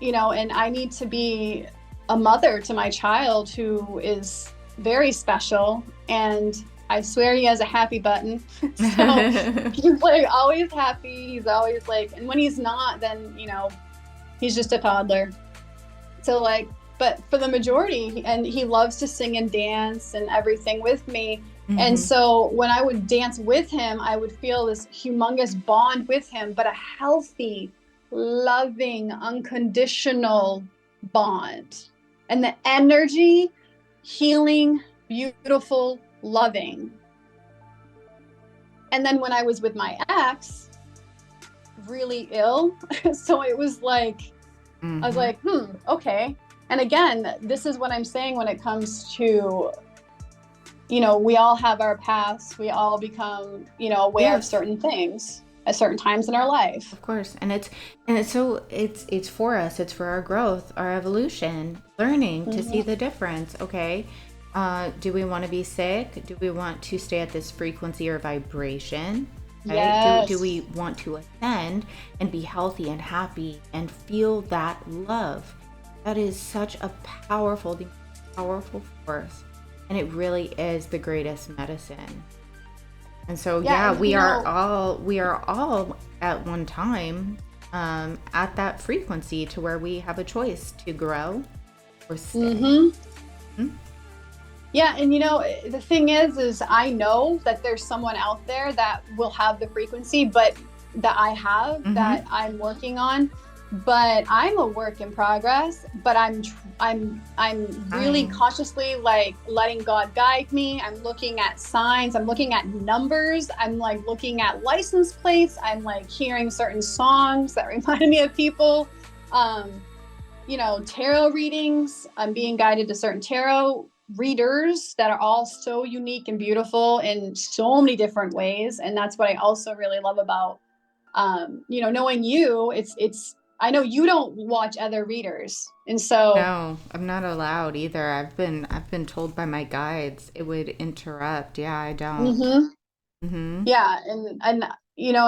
B: and I need to be a mother to my child who is very special. And I swear he has a happy button. So he's like always happy. He's always like, and when he's not, then, he's just a toddler. So like, but for the majority, and he loves to sing and dance and everything with me. And
A: Mm-hmm.
B: so when I would dance with him, I would feel this humongous bond with him, but a healthy, loving, unconditional bond. And the energy, healing, beautiful, loving. And then when I was with my ex, really ill, so it was like, I was
A: Mm-hmm.
B: like, okay. And again, this is what I'm saying when it comes to, we all have our paths. We all become, aware of
A: Yes.
B: certain things at certain times in our life.
A: Of course. And it's for us. It's for our growth, our evolution, learning to see
B: Mm-hmm.
A: the difference. Okay. Do we want to be sick? Do we want to stay at this frequency or vibration? Okay. Do we
B: Yes.
A: want to ascend and be healthy and happy and feel that love? That is such a powerful force. And it really is the greatest medicine. And so,
B: Yeah.
A: yeah,
B: And,
A: we are all at one time at that frequency to where we have a choice to grow or stay.
B: mm-hmm.
A: Hmm?
B: Yeah. And, the thing is I know that there's someone out there that will have the frequency, but that I have,
A: Mm-hmm.
B: that I'm working on. But I'm a work in progress, but I'm really
A: Fine.
B: cautiously like letting God guide me. I'm looking at signs, I'm looking at numbers, I'm like looking at license plates, I'm like hearing certain songs that remind me of people. Um, tarot readings. I'm being guided to certain tarot readers that are all so unique and beautiful in so many different ways. And that's what I also really love about, knowing you. It's I know you don't watch other readers, and so.
A: No, I'm not allowed either. I've been told by my guides it would interrupt. Yeah, I don't.
B: Mm-hmm.
A: Mm-hmm.
B: Yeah, and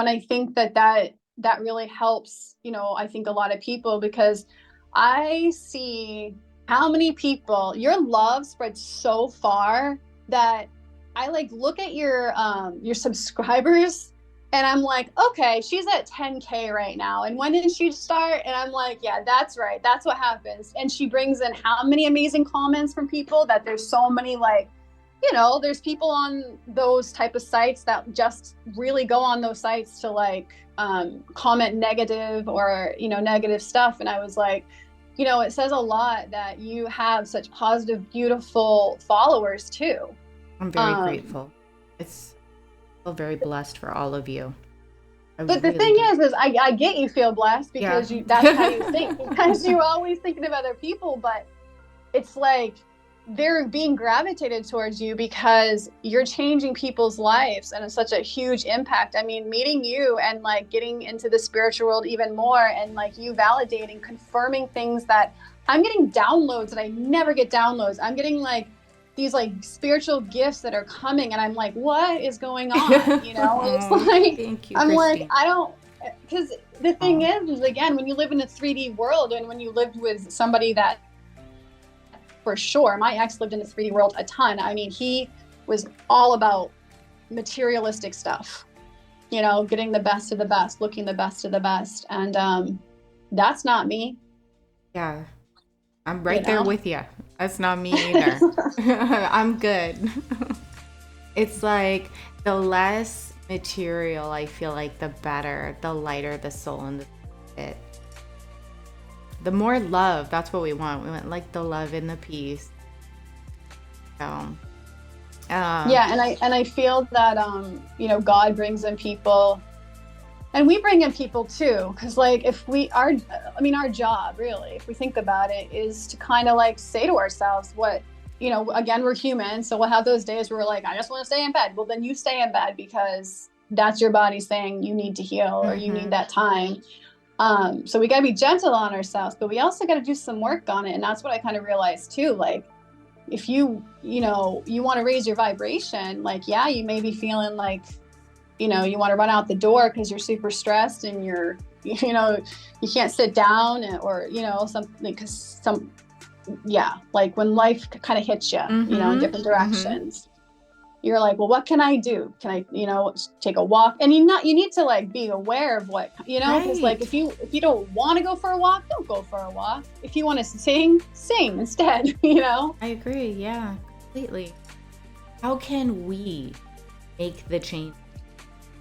B: I think that really helps, I think a lot of people, because I see how many people your love spreads so far that I like look at your subscribers, And I'm like, okay, she's at 10K right now. And when did she start? And I'm like, yeah, that's right. That's what happens. And she brings in how many amazing comments from people that there's so many, like, there's people on those type of sites that just really go on those sites to like comment negative or, negative stuff. And I was like, it says a lot that you have such positive, beautiful followers too.
A: I'm very grateful. It's feel very blessed for all of you.
B: But the thing is I get you feel blessed because that's how you think, because you're always thinking of other people, but it's like they're being gravitated towards you because you're changing people's lives and it's such a huge impact. I mean, meeting you and like getting into the spiritual world even more and like you validating, confirming things that I'm getting downloads that I never get downloads. I'm getting like these like spiritual gifts that are coming and I'm like, what is going on? It's like,
A: thank you,
B: I'm
A: Christine.
B: like, I don't, because the thing is again, when you live in a 3D world and when you lived with somebody that, for sure, my ex lived in the 3D world a ton. I mean, he was all about materialistic stuff, getting the best of the best, looking the best of the best. And that's not me.
A: Yeah. I'm right there with you. That's not me either. I'm good. It's like the less material I feel like, the better, the lighter the soul and the spirit. The more love, that's what we want. We want like the love and the peace. So,
B: yeah, and I feel that God brings in people, and we bring in people too, because like our job really, if we think about it, is to kind of like say to ourselves what, again, we're human, so we'll have those days where we're like, I just want to stay in bed. Well, then you stay in bed because that's your body saying you need to heal or you need that time. So we got to be gentle on ourselves, but we also got to do some work on it. And that's what I kind of realized too. Like, if you want to raise your vibration, like, yeah, you may be feeling like, you want to run out the door because you're super stressed and you're, you can't sit down or, something, because like when life kind of hits you, in different directions. You're like, well, what can I do? Can I, take a walk? And you need to like be aware of what, because like if you don't want to go for a walk, don't go for a walk. If you want to sing instead, I
A: agree. Yeah, completely. How can we make the change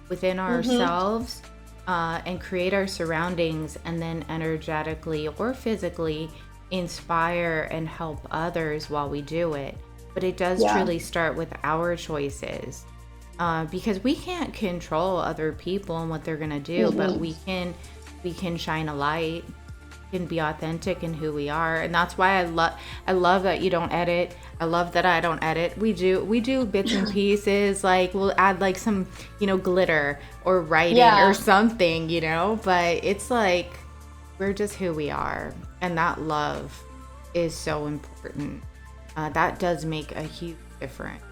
A: within ourselves and create our surroundings and then energetically or physically inspire and help others while we do it? But it does truly start with our choices, because we can't control other people and what they're gonna do, but we can shine a light, can be authentic in who we are. And that's why I love that you don't edit. I love that I don't edit. We do bits and pieces, like we'll add like some glitter or writing or something, but it's like we're just who we are, and that love is so important. That does make a huge difference.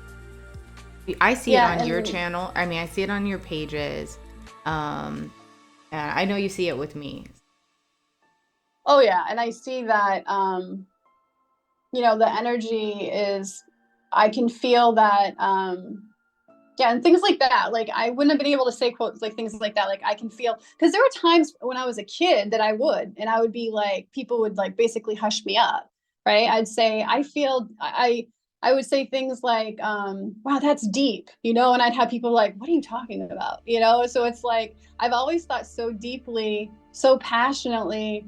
A: I see it on your channel. I mean, I see it on your pages. And I know you see it with me.
B: Oh yeah, and I see that the energy is, I can feel that and things like that. Like I wouldn't have been able to say quotes like things like that. Like I can feel, because there were times when I was a kid that I would be like, people would like basically hush me up. Right. I'd say, I would say things like, wow, that's deep, and I'd have people like, what are you talking about? So it's like, I've always thought so deeply, so passionately,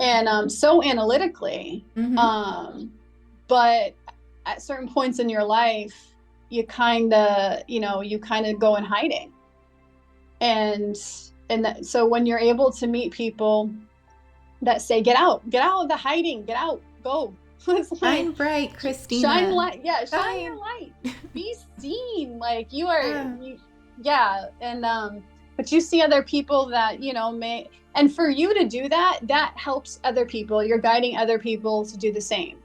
B: and so analytically. But at certain points in your life, you kind of go in hiding. And so when you're able to meet people that say, get out of the hiding, get out, go.
A: It's like, shine bright, Chrystina.
B: Shine light. Yeah, shine your light. Be seen. Like you are. And but you see other people that may, and for you to do that, that helps other people. You're guiding other people to do the same.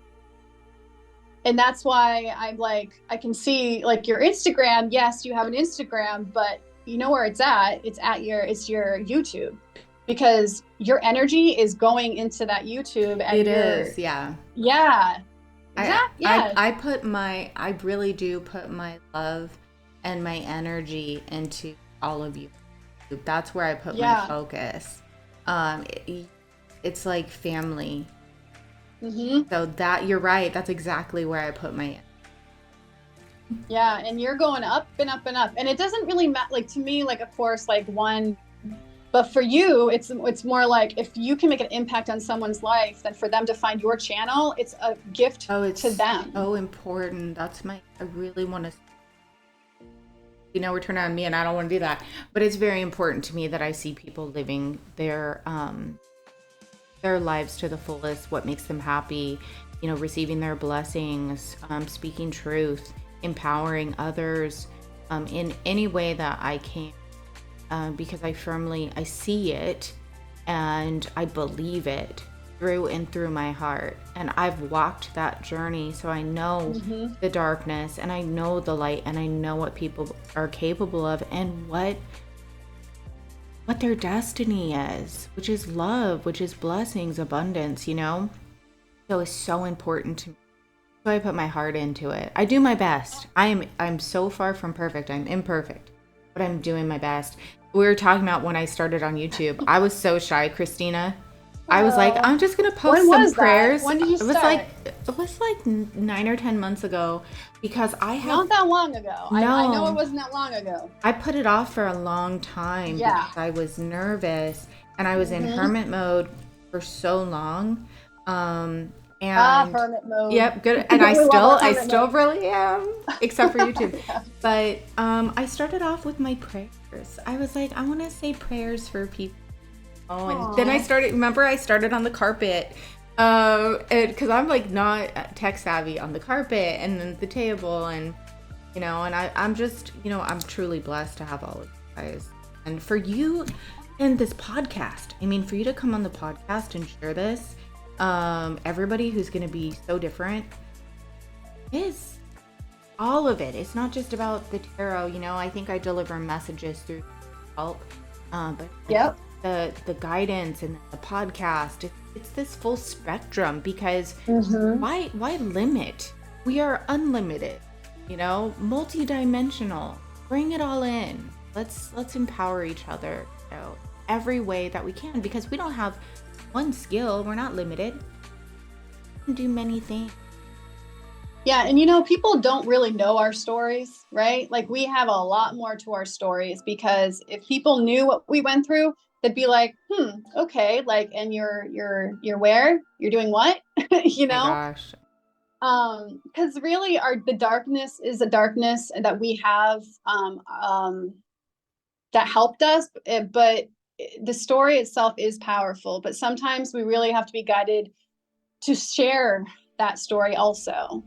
B: And that's why I'm like, I can see like your Instagram. Yes, you have an Instagram, but you know where it's at? It's your YouTube. Because your energy is going into that YouTube, and
A: it is, yeah.
B: Exactly.
A: I really do put my love and my energy into all of you. That's where I put my
B: Yeah.
A: focus. It's like family.
B: Mm-hmm.
A: So that, you're right. That's exactly where I put my.
B: Yeah, and you're going up and up and up, and it doesn't really matter. Like to me, like of course, like one, but for you, it's more like if you can make an impact on someone's life, then for them to find your channel, it's a gift
A: Oh,
B: to
A: it's
B: them.
A: so important. I really want to, we're turning on me and I don't want to do that. But it's very important to me that I see people living their lives to the fullest, what makes them happy, receiving their blessings, speaking truth, empowering others in any way that I can, because I see it and I believe it through and through my heart. And I've walked that journey, so I know the darkness and I know the light and I know what people are capable of and what their destiny is, which is love, which is blessings, abundance, So it's so important to me. So I put my heart into it. I do my best. I'm so far from perfect. I'm imperfect, but I'm doing my best. We were talking about when I started on YouTube. I was so shy, Christina. I was like, I'm just gonna post some prayers.
B: When did you start?
A: It was like 9 or 10 months ago, because I have
B: not that long ago.
A: No,
B: I know it wasn't that long ago.
A: I put it off for a long time because I was nervous and I was in hermit mode for so long. And
B: hermit mode.
A: Yep, good. And I still really am, except for YouTube. But I started off with my prayers. I was like, I want to say prayers for people. And then I started on the carpet, because I'm like not tech savvy on the carpet and then the table, and and I'm just, I'm truly blessed to have all of you guys, and for you and this podcast. I mean, for you to come on the podcast and share this, everybody who's going to be so different, is all of it. It's not just about the tarot. I think I deliver messages through help, but
B: yep.
A: The guidance and the podcast, it's this full spectrum, because why limit? We are unlimited, multidimensional. Bring it all in. Let's empower each other, every way that we can, because we don't have one skill. We're not limited. We can do many things.
B: Yeah, and people don't really know our stories, right? Like we have a lot more to our stories, because if people knew what we went through, they'd be like, okay, like, and you're where? You're doing what?
A: Oh my gosh.
B: Because really the darkness is a darkness that we have that helped us, but the story itself is powerful, but sometimes we really have to be guided to share that story also,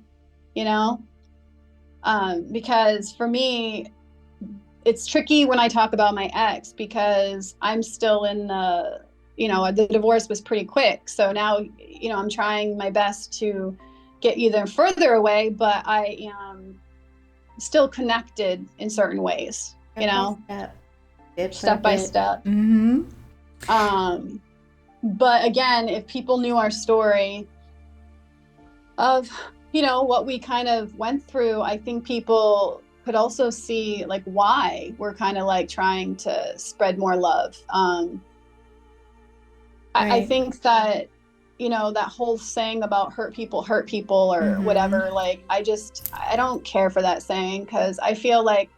B: because for me, it's tricky when I talk about my ex, because I'm still in the divorce was pretty quick. So now, I'm trying my best to get either further away, but I am still connected in certain ways, step by step. But again, if people knew our story of, what we kind of went through, I think people could also see like why we're kind of like trying to spread more love. Right. I think that, that whole saying about hurt people or whatever, like, I don't care for that saying, because I feel like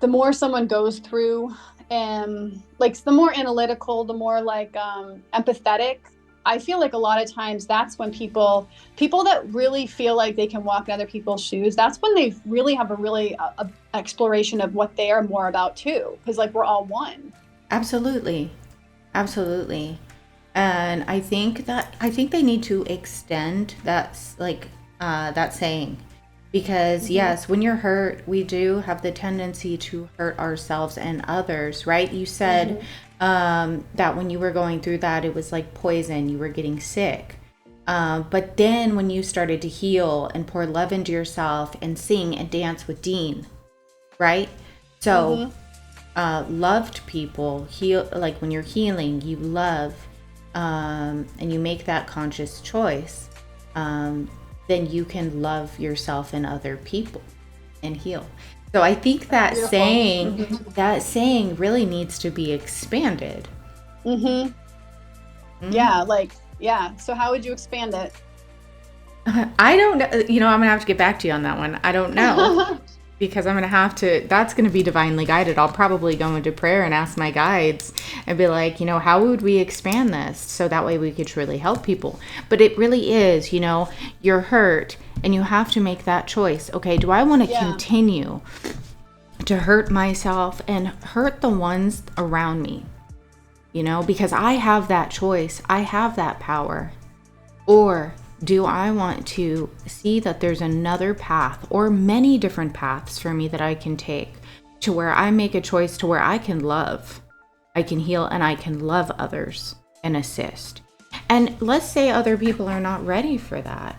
B: the more someone goes through, and like the more analytical, the more like empathetic, I feel like a lot of times that's when people that really feel like they can walk in other people's shoes, that's when they really have a exploration of what they are more about too. Because like we're all one.
A: Absolutely. And I think they need to extend that, like, that saying, because yes, when you're hurt, we do have the tendency to hurt ourselves and others, right? You said that when you were going through that, it was like poison, you were getting sick. But then when you started to heal and pour love into yourself and sing and dance with Dean, right? So loved people heal. Like when you're healing, you love, and you make that conscious choice, then you can love yourself and other people and heal. So I think that
B: Beautiful.
A: saying really needs to be expanded.
B: Mm-hmm. Yeah, like, yeah. So how would you expand it?
A: I don't know. I'm going to have to get back to you on that one. I don't know. Because I'm going to have to, that's going to be divinely guided. I'll probably go into prayer and ask my guides and be like, how would we expand this so that way we could truly help people? But it really is, you're hurt and you have to make that choice. Okay, do I want to continue to hurt myself and hurt the ones around me? Because I have that choice. I have that power. Or do I want to see that there's another path or many different paths for me that I can take to where I make a choice to where I can love, I can heal, and I can love others and assist. And let's say other people are not ready for that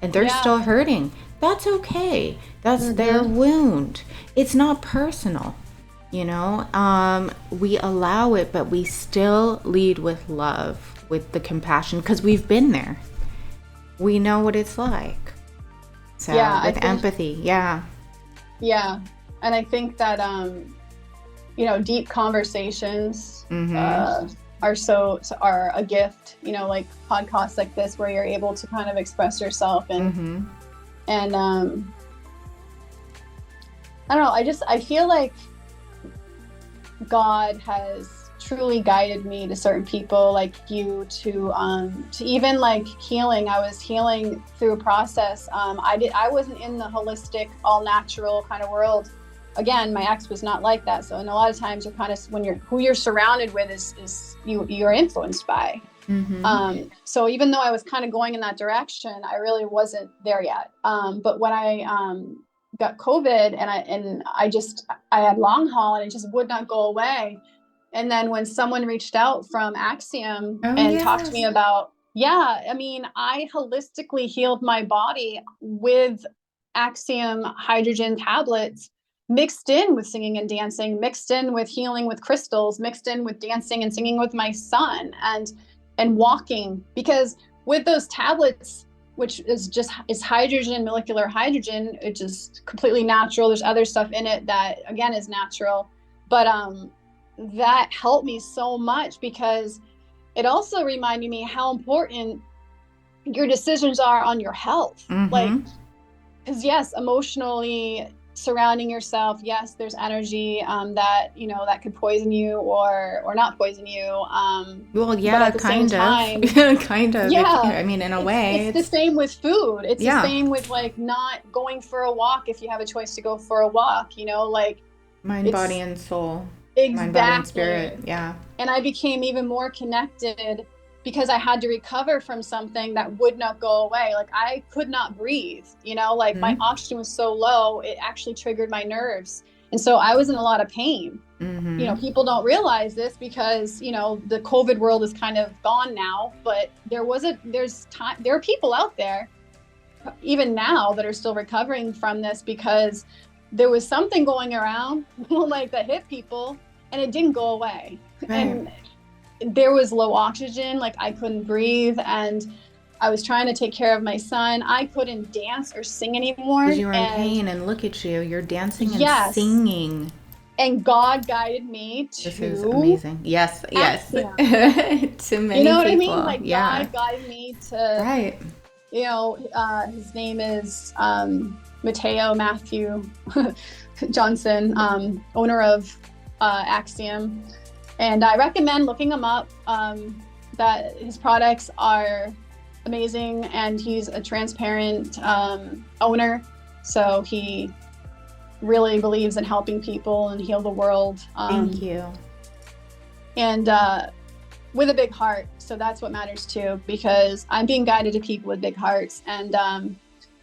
A: and they're still hurting. That's okay. That's their wound. It's not personal. We allow it, but we still lead with love, with the compassion, because we've been there. We know what it's like. So with empathy, yeah. And I think that deep conversations are a gift, like podcasts like this where you're able to kind of express yourself and I don't know, I feel like God has truly guided me to certain people like you to even like healing. I was healing through a process. I wasn't in the holistic, all natural kind of world. Again, my ex was not like that. So, and a lot of times you're kind of, who you're surrounded with is you're influenced by. So even though I was kind of going in that direction, I really wasn't there yet. But when I got COVID and I had long haul and it just would not go away. And then when someone reached out from Axiom talked to me about, I holistically healed my body with Axiom hydrogen tablets, mixed in with singing and dancing, mixed in with healing with crystals, mixed in with dancing and singing with my son and walking. Because with those tablets, which is hydrogen, molecular hydrogen, it's just completely natural. There's other stuff in it that again is natural. But that helped me so much because it also reminded me how important your decisions are on your health. Like, because yes, emotionally surrounding yourself, yes, there's energy that could poison you or not poison you. Well, yeah, kind of. Kind of.
B: Yeah.
A: I mean, in a way.
B: It's the same with food. It's the same with like not going for a walk if you have a choice to go for a walk, like
A: mind, body, and soul.
B: Exactly.
A: Mind, body, and spirit. Yeah.
B: And I became even more connected because I had to recover from something that would not go away. Like I could not breathe, my oxygen was so low, it actually triggered my nerves. And so I was in a lot of pain. People don't realize this because, the COVID world is kind of gone now, but there are people out there even now that are still recovering from this because there was something going around like that hit people and it didn't go away. Right. And there was low oxygen, like I couldn't breathe and I was trying to take care of my son. I couldn't dance or sing anymore.
A: Because you were in pain and look at you, you're dancing and singing.
B: And God guided me to...
A: This is amazing. Yes. To many people.
B: You know what I mean? Like God guided me to...
A: Right.
B: His name is... Matthew Johnson, owner of Axiom. And I recommend looking him up. That his products are amazing and he's a transparent owner. So he really believes in helping people and heal the world.
A: Thank you.
B: And with a big heart. So that's what matters too, because I'm being guided to people with big hearts. And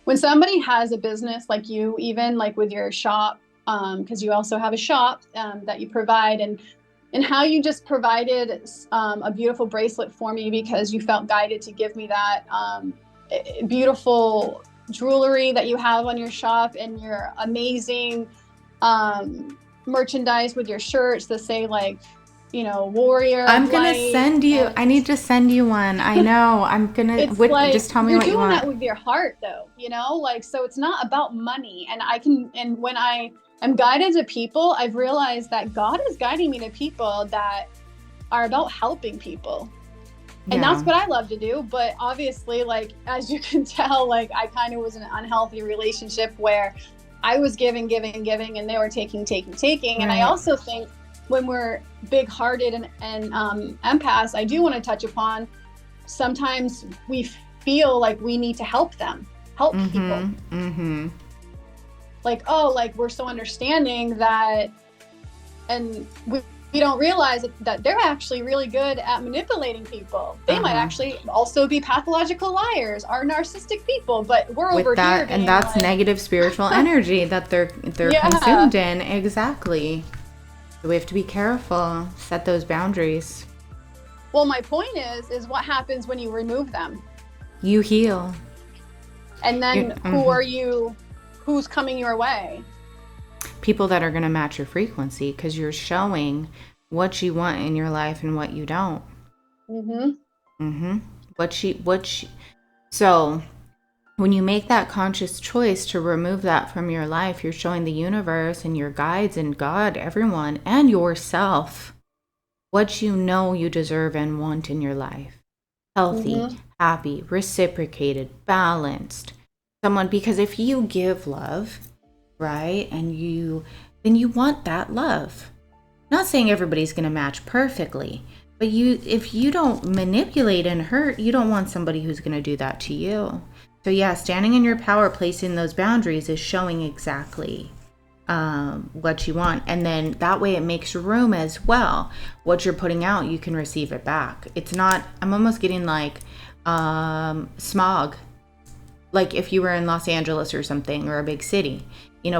B: when somebody has a business like you, even like with your shop, because you also have a shop that you provide, and how you just provided a beautiful bracelet for me because you felt guided to give me that beautiful jewelry that you have on your shop and your amazing merchandise with your shirts that say like, warrior.
A: I'm going to send you, I need to send you one. I know. I'm going to, just tell me what you want.
B: You're doing that with your heart though, so it's not about money. And when I am guided to people, I've realized that God is guiding me to people that are about helping people. And that's what I love to do. But obviously, like, as you can tell, like, I kind of was in an unhealthy relationship where I was giving, and they were taking. Right. And I also think when we're big-hearted and empaths, I do want to touch upon, sometimes we feel like we need to help people. Mm-hmm. Like, oh, like, we're so understanding that, and we don't realize that they're actually really good at manipulating people. They might actually also be pathological liars, are narcissistic people, but we're with over
A: that,
B: here.
A: And that's like negative spiritual energy that they're consumed in. Exactly. So we have to be careful, set those boundaries.
B: Well, my point is what happens when you remove them?
A: You heal.
B: And then who's coming your way?
A: People that are going to match your frequency, because you're showing what you want in your life and what you don't. So when you make that conscious choice to remove that from your life, you're showing the universe and your guides and God, everyone, and yourself what you know you deserve and want in your life. Healthy, happy, reciprocated, balanced. Someone, because if you give love, right, and then you want that love. Not saying everybody's going to match perfectly, but if you don't manipulate and hurt, you don't want somebody who's going to do that to you. So yeah, standing in your power, placing those boundaries is showing exactly what you want. And then that way it makes room as well. What you're putting out, you can receive it back. It's not, I'm almost getting like smog. Like if you were in Los Angeles or something, or a big city,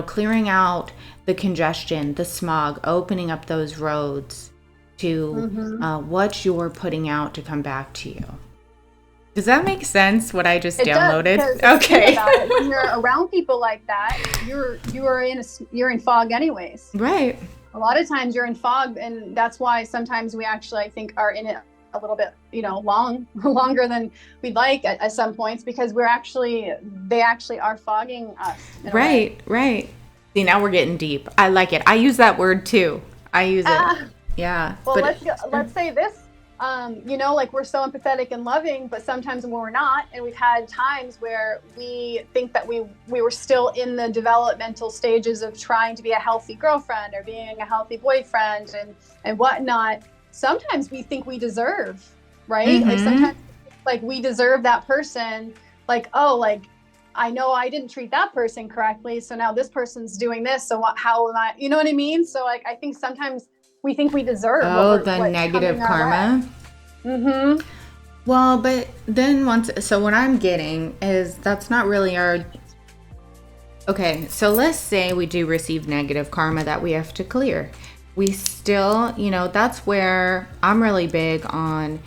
A: clearing out the congestion, the smog, opening up those roads to what you're putting out to come back to you. Does that make sense, what I just downloaded? Okay.
B: When you're around people like that, you're in fog anyways.
A: Right.
B: A lot of times you're in fog, and that's why sometimes we actually, I think, are in it a little bit, longer than we'd like at some points, because they actually are fogging us.
A: Right. See, now we're getting deep. I like it. I use that word too. I use it. Yeah.
B: Well, let's say this. Like, we're so empathetic and loving, but sometimes when we're not, and we've had times where we think that we were still in the developmental stages of trying to be a healthy girlfriend or being a healthy boyfriend and whatnot. Sometimes we think we deserve, right? Like, sometimes, like, we deserve that person. Like, oh, like, I know I didn't treat that person correctly, so now this person's doing this. So how am I? You know what I mean? So, like, I think sometimes we think we deserve.
A: The negative karma. Well, but then what I'm getting is that's not really our. Okay, so let's say we do receive negative karma that we have to clear. We still, that's where I'm really big on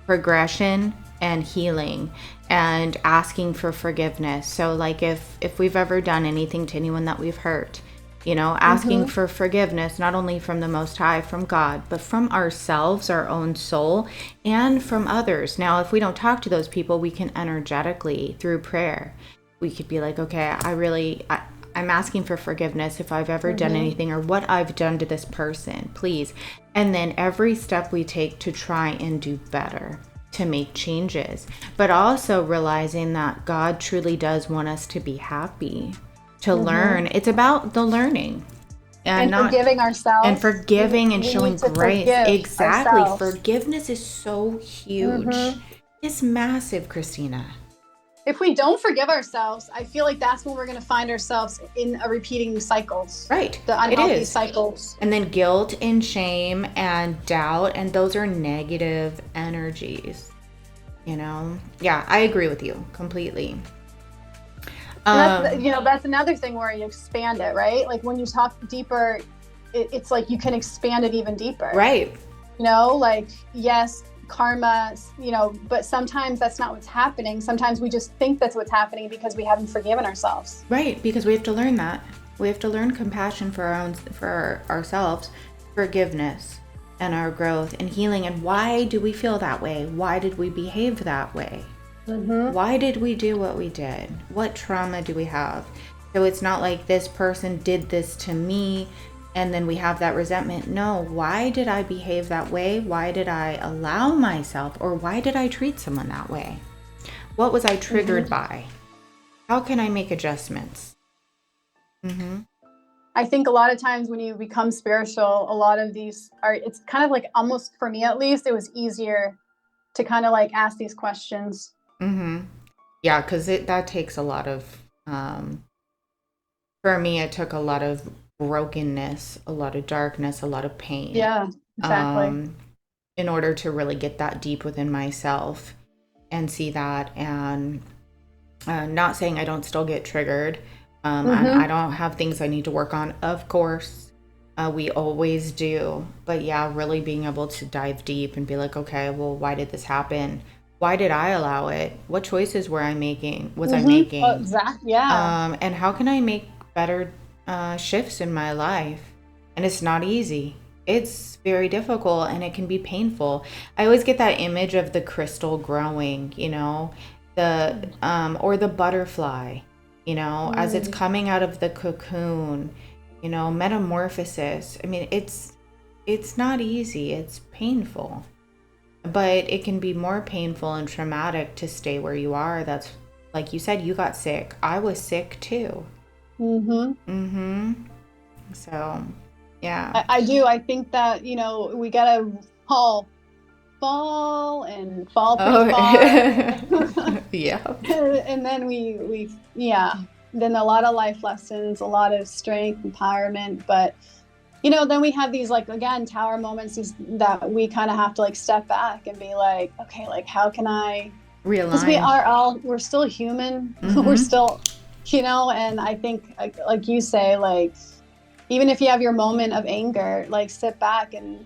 A: progression and healing and asking for forgiveness. So like if we've ever done anything to anyone that we've hurt, asking for forgiveness, not only from the Most High, from God, but from ourselves, our own soul, and from others. Now, if we don't talk to those people, we can energetically, through prayer, we could be like, okay, I'm asking for forgiveness if I've ever done anything or what I've done to this person, please. And then every step we take to try and do better, to make changes, but also realizing that God truly does want us to be happy, to learn. It's about the learning and not
B: forgiving ourselves,
A: and forgiving and showing grace. Exactly. Ourselves. Forgiveness is so huge. It's massive, Chrystina.
B: If we don't forgive ourselves, I feel like that's when we're going to find ourselves in a repeating cycles.
A: Right.
B: The unhealthy cycles.
A: And then guilt and shame and doubt, and those are negative energies. Yeah, I agree with you completely.
B: That's another thing where you expand it, right? Like when you talk deeper, it's like you can expand it even deeper.
A: Right.
B: Like, yes, karma, but sometimes that's not what's happening. Sometimes we just think that's what's happening because we haven't forgiven ourselves.
A: Right, because we have to learn that. We have to learn compassion for ourselves, forgiveness, and our growth and healing. And why do we feel that way? Why did we behave that way? Why did we do what we did? What trauma do we have? So it's not like this person did this to me and then we have that resentment. No, why did I behave that way? Why did I allow myself, or why did I treat someone that way? What was I triggered by? How can I make adjustments?
B: I think a lot of times when you become spiritual, a lot of these are, it's kind of like, almost for me at least, it was easier to kind of like ask these questions.
A: Yeah, because that takes a lot of, for me, it took a lot of brokenness, a lot of darkness, a lot of pain.
B: Yeah, exactly.
A: In order to really get that deep within myself and see that. And not saying I don't still get triggered. I don't have things I need to work on. Of course, we always do. But yeah, really being able to dive deep and be like, okay, well, why did this happen? Why did I allow it? What choices were I making? Was I making?
B: Oh, exactly. Yeah.
A: And how can I make better shifts in my life? And it's not easy. It's very difficult and it can be painful. I always get that image of the crystal growing, the or the butterfly, as it's coming out of the cocoon, metamorphosis. I mean, it's not easy. It's painful. But it can be more painful and traumatic to stay where you are. That's, like you said, you got sick. I was sick too. So, yeah.
B: I do. I think that, we gotta fall and fall pretty far.
A: Yeah.
B: And then then a lot of life lessons, a lot of strength, empowerment. But, then we have these, like, again, tower moments that we kind of have to, like, step back and be like, okay, like, how can I realign? Because we're still human. We're still, and I think, like you say, like, even if you have your moment of anger, like, sit back and,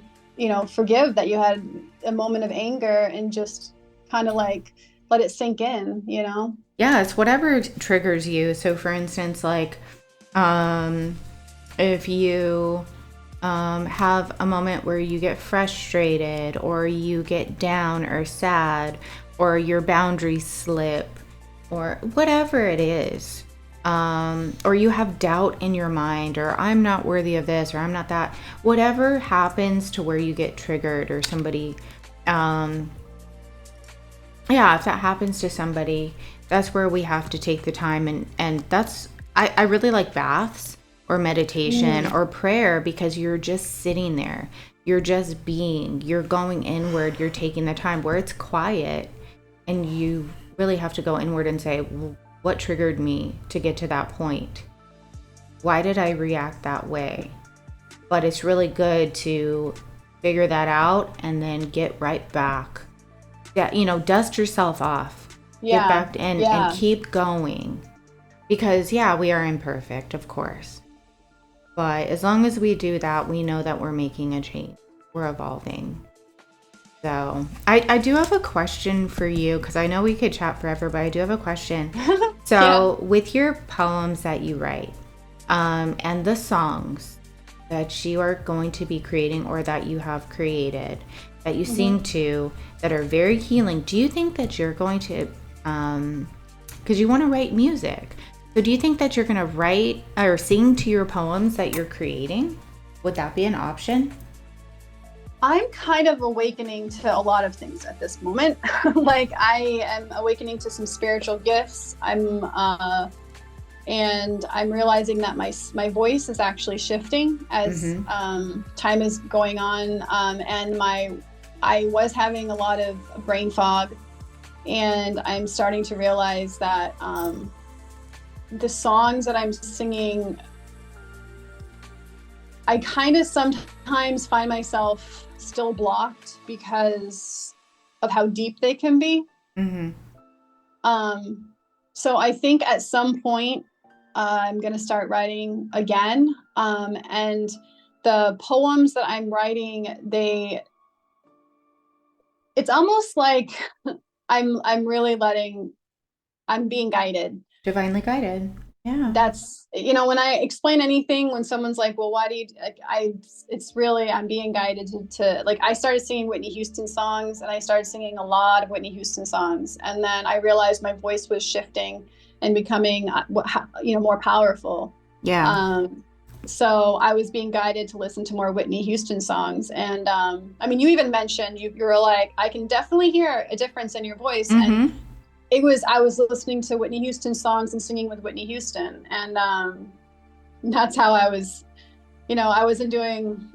B: forgive that you had a moment of anger and just kind of like let it sink in,
A: Yeah, it's whatever triggers you. So for instance, like, if you have a moment where you get frustrated or you get down or sad or your boundaries slip or whatever it is, or you have doubt in your mind, or I'm not worthy of this, or I'm not that, whatever happens to where you get triggered, or somebody, if that happens to somebody, that's where we have to take the time. And that's, I really like baths or meditation or prayer, because you're just sitting there. You're just being, you're going inward, you're taking the time where it's quiet, and you really have to go inward and say, what triggered me to get to that point? Why did I react that way? But it's really good to figure that out and then get right back. Yeah, dust yourself off. Get back in and keep going. Because, we are imperfect, of course. But as long as we do that, we know that we're making a change. We're evolving. So I do have a question for you, because I know we could chat forever, but I do have a question. So with your poems that you write, and the songs that you are going to be creating or that you have created, that you sing to, that are very healing, do you think that you're going to, because you want to write music, so do you think that you're going to write or sing to your poems that you're creating? Would that be an option?
B: I'm kind of awakening to a lot of things at this moment. Like, I am awakening to some spiritual gifts. And I'm realizing that my voice is actually shifting as time is going on. And I was having a lot of brain fog, and I'm starting to realize that the songs that I'm singing, I kind of sometimes find myself still blocked because of how deep they can be. So I think at some point I'm going to start writing again. And the poems that I'm writing, it's almost like I'm being guided.
A: Divinely guided. Yeah.
B: That's, when I explain anything, when someone's like, well, why do you, like, it's really, I'm being guided to, like, I started singing Whitney Houston songs, and I started singing a lot of Whitney Houston songs. And then I realized my voice was shifting and becoming, more powerful.
A: Yeah.
B: So I was being guided to listen to more Whitney Houston songs. And I mean, you even mentioned, you were like, I can definitely hear a difference in your voice. And
A: Mm-hmm.
B: I was listening to Whitney Houston songs and singing with Whitney Houston. And that's how I was, I wasn't doing,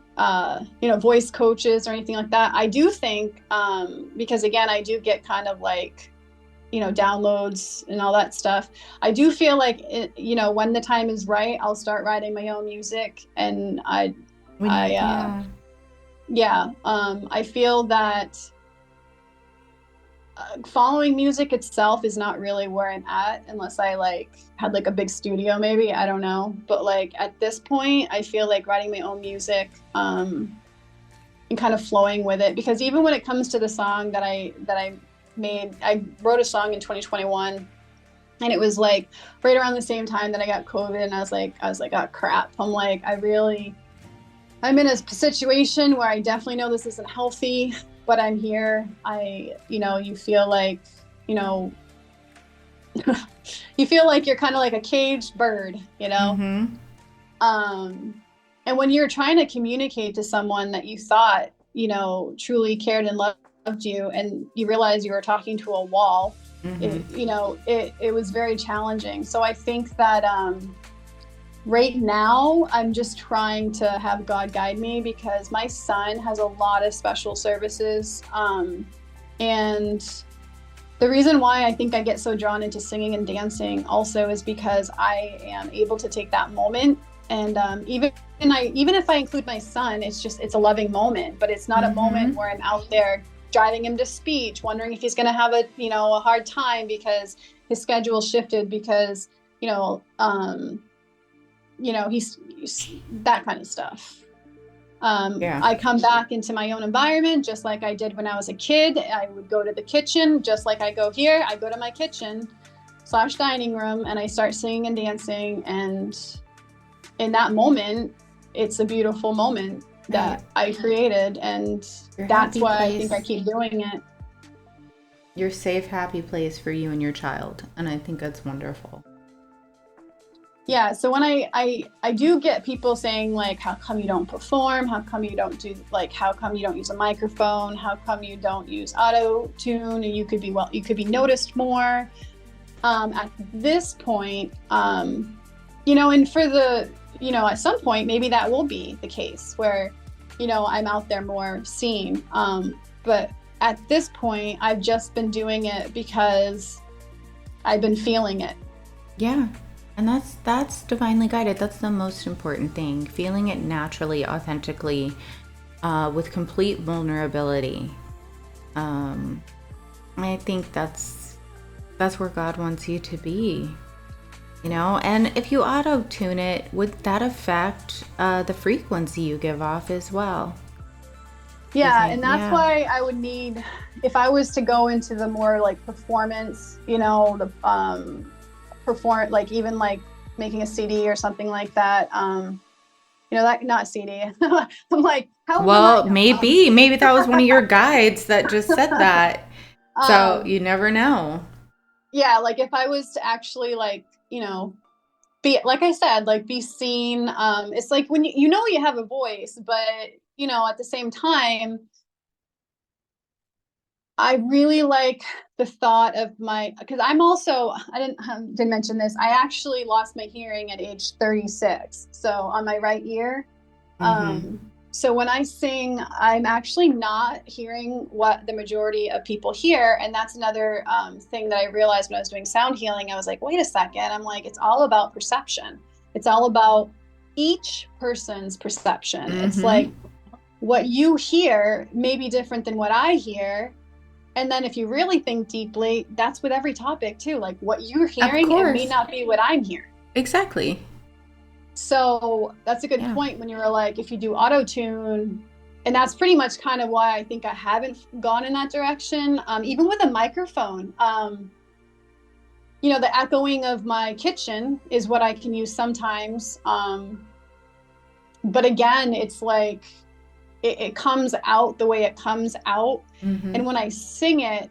B: voice coaches or anything like that. I do think, because again, I do get kind of like, downloads and all that stuff. I do feel like, when the time is right, I'll start writing my own music. And
A: Yeah.
B: I feel that following music itself is not really where I'm at unless I like had like a big studio, maybe, I don't know. But like at this point, I feel like writing my own music, and kind of flowing with it, because even when it comes to the song that I made, I wrote a song in 2021, and it was like right around the same time that I got COVID, and I was like, oh crap. I'm like, I'm in a situation where I definitely know this isn't healthy, but I'm here. You feel like, you know, you feel like you're kind of like a caged bird,
A: Mm-hmm.
B: And when you're trying to communicate to someone that you thought, truly cared and loved you, and you realize you were talking to a wall,
A: Mm-hmm.
B: it was very challenging. So I think that, right now, I'm just trying to have God guide me, because my son has a lot of special services. And the reason why I think I get so drawn into singing and dancing also is because I am able to take that moment. And even if I include my son, it's a loving moment, but it's not a moment
A: Mm-hmm.
B: where I'm out there driving him to speech, wondering if he's going to have a hard time because his schedule shifted, because, you know, um, he's that kind of stuff.
A: Yeah.
B: I come back into my own environment just like I did when I was a kid. I would go to the kitchen just like I go here. I go to my kitchen / dining room, and I start singing and dancing. And in that moment, it's a beautiful moment
A: Right.
B: that I created. And
A: Your
B: that's
A: happy
B: why I think I
A: place,
B: keep doing it.
A: your safe, happy place for you and your child. And I think that's wonderful.
B: Yeah, so when I do get people saying like, how come you don't perform? How come you don't do, like, how come you don't use a microphone? How come you don't use auto tune? And you could be noticed more. At this point, and for the, at some point, maybe that will be the case where, I'm out there more seen. But at this point, I've just been doing it because I've been feeling it.
A: Yeah. And that's divinely guided. That's the most important thing. Feeling it naturally, authentically, with complete vulnerability. Um, I think that's where God wants you to be. And if you auto tune it, would that affect the frequency you give off as well? Do you
B: Yeah,
A: think?
B: and that's
A: Yeah.
B: why I would need, if I was to go into the more like performance, the perform, like even like making a CD or something like that. That, not CD. I'm like, how old am I
A: Well,
B: now?
A: maybe that was one of your guides that just said that. So
B: Um,
A: you never know.
B: yeah, like if I was to actually like, be, like I said, like be seen. It's like when you have a voice, but at the same time, I really like the thought of because I didn't mention this. I actually lost my hearing at age 36. So on my right ear.
A: Mm-hmm.
B: So when I sing, I'm actually not hearing what the majority of people hear. And that's another thing that I realized when I was doing sound healing. I was like, wait a second. I'm like, it's all about perception. It's all about each person's perception. It's
A: Mm-hmm.
B: like what you hear may be different than what I hear. And then if you really think deeply, that's with every topic too. Like what you're
A: Of
B: hearing, it may
A: course.
B: not be what I'm hearing.
A: Exactly.
B: So that's a good
A: Yeah.
B: point when you were like, if you do auto tune, and that's pretty much kind of why I think I haven't gone in that direction. Even with a microphone, the echoing of my kitchen is what I can use sometimes. But again, it's like it comes out the way it comes out.
A: Mm-hmm.
B: And when I sing it,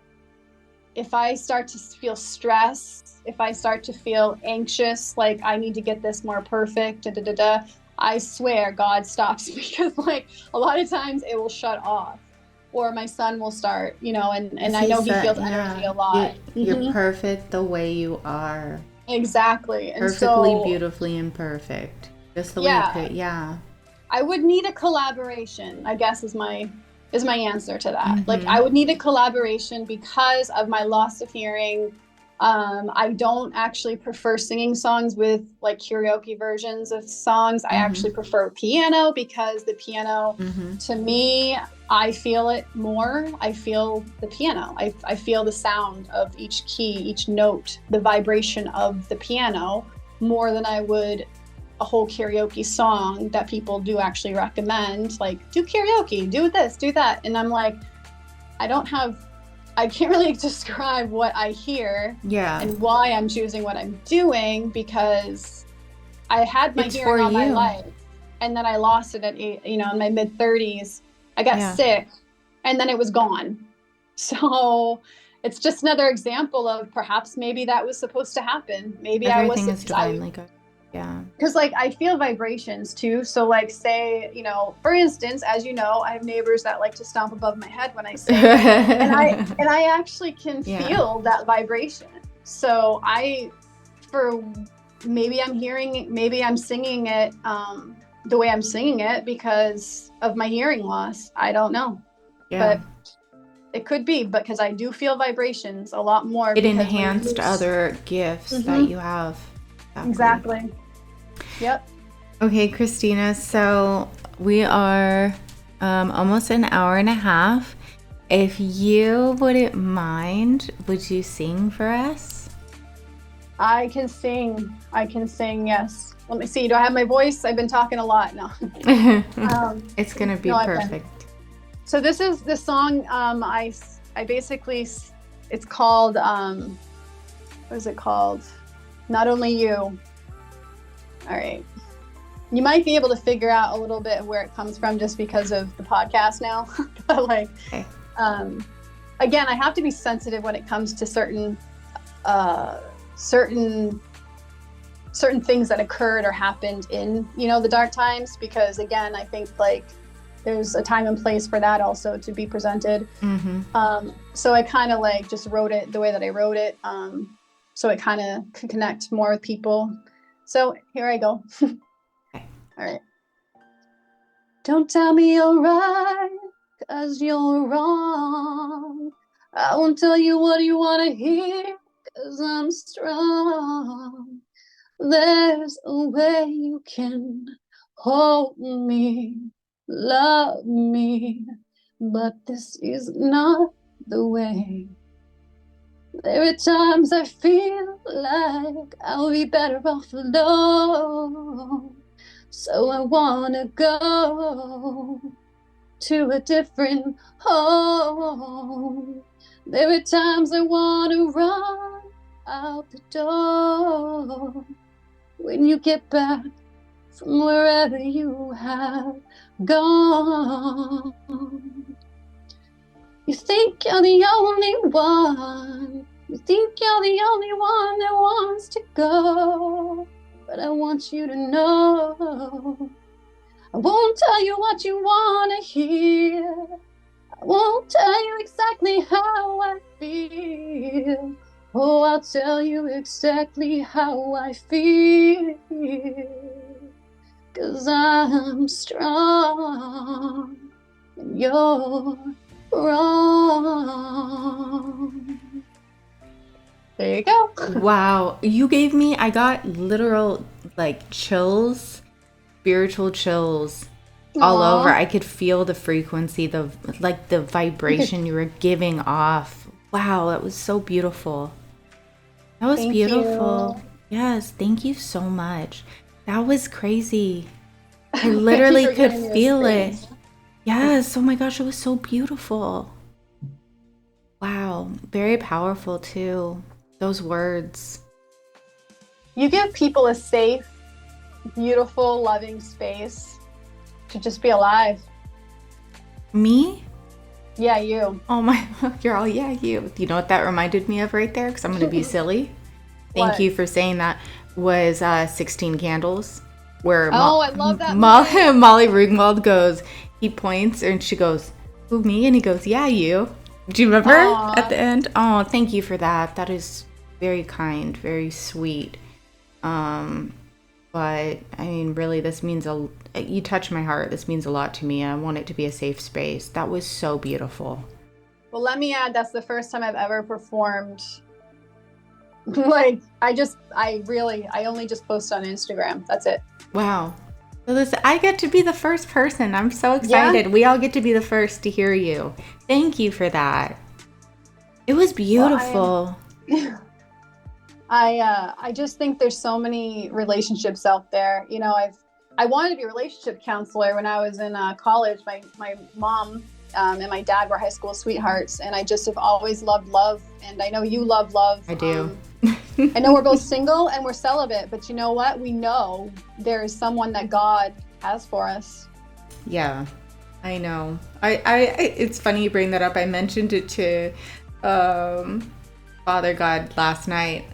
B: if I start to feel stress, if I start to feel anxious, like I need to get this more perfect, I swear God stops because like a lot of times it will shut off, or my son will start, and I know he feels energy a lot.
A: You're perfect the way you are.
B: Exactly. And
A: Perfectly,
B: so,
A: beautifully imperfect. Just the way you
B: yeah,
A: could, yeah.
B: I would need a collaboration, I guess is my answer to that. Like
A: Mm-hmm.
B: I would need a collaboration because of my loss of hearing. I don't actually prefer singing songs with like karaoke versions of songs. I
A: Mm-hmm.
B: actually prefer piano because the piano,
A: Mm-hmm.
B: to me, I feel it more. I feel the piano. I feel the sound of each key, each note, the vibration of the piano more than I would a whole karaoke song that people do actually recommend, like do karaoke, do this, do that. And I'm like, I can't really describe what I hear
A: Yeah.
B: and why I'm choosing what I'm doing, because I had my
A: It's
B: hearing
A: for
B: all my
A: you.
B: life, and then I lost it in my mid 30s. I got sick, and then it was gone. So it's just another example of perhaps maybe that was supposed to happen. Maybe
A: Everything is divinely good. Yeah.
B: because like I feel vibrations too. So like say, for instance, as you know, I have neighbors that like to stomp above my head when I sing. and I actually can feel that vibration. So maybe I'm singing it the way I'm singing it because of my hearing loss. I don't know.
A: Yeah.
B: But it could be because I do feel vibrations a lot more.
A: It enhanced other gifts that you have.
B: Exactly. Yep.
A: Okay, Chrystina, so we are almost an hour and a half. If you wouldn't mind, would you sing for us?
B: I can sing, yes. Let me see, do I have my voice? I've been talking a lot now.
A: It's gonna be perfect.
B: So this song, I basically, it's called, what is it called? Not Only You. All right. You might be able to figure out a little bit of where it comes from just because of the podcast now. But like,
A: okay.
B: Again, I have to be sensitive when it comes to certain things that occurred or happened in, the dark times, because again, I think like there's a time and place for that also to be presented.
A: Mm-hmm.
B: So I kind of like just wrote it the way that I wrote it. So it kind of can connect more with people. So here I go.
A: Okay.
B: All right. Don't tell me you're right, 'cause you're wrong. I won't tell you what you want to hear, 'cause I'm strong. There's a way you can hold me, love me, but this is not the way. There are times I feel like I'll be better off alone. So I wanna go to a different home. There are times I wanna run out the door. When you get back from wherever you have gone, you think you're the only one. You think you're the only one that wants to go. But I want you to know, I won't tell you what you want to hear. I won't tell you exactly how I feel. Oh, I'll tell you exactly how I feel. 'Cause I'm strong and you're wrong. There you go.
A: Wow. I got literal like chills, spiritual chills all over. I could feel the frequency, the vibration you were giving off. Wow, that was so beautiful. That was beautiful. Yes, thank you so much. That was crazy. I literally could feel it. Yes, oh my gosh, it was so beautiful. Wow, very powerful too. Those words.
B: You give people a safe, beautiful, loving space to just be alive.
A: Me?
B: Yeah, you.
A: Oh my, you're all, yeah, you. You know what that reminded me of right there? Because I'm going to be silly. Thank
B: What?
A: you for saying that. Was 16 Candles, where
B: Oh, I love that movie.
A: Molly Ringwald goes, he points and she goes, who, me? And he goes, yeah, you. Do you remember at
B: Aw.
A: the end? Oh, thank you for that. That is very kind, very sweet. Um, but I mean, really, you touch my heart. This means a lot to me. I want it to be a safe space. That was so beautiful.
B: Well, let me add, that's the first time I've ever performed. Like, I only just post on Instagram. That's it.
A: Wow. So listen, I get to be the first person. I'm so
B: Yeah.
A: excited. We all get to be the first to hear you. Thank you for that. It was
B: Well,
A: beautiful.
B: I just think there's so many relationships out there. I wanted to be a relationship counselor when I was in college. My mom and my dad were high school sweethearts, and I just have always loved love. And I know you love love.
A: I do.
B: I know we're both single and we're celibate, but you know what? We know there is someone that God has for us.
A: Yeah, I know. It's funny you bring that up. I mentioned it to Father God last night.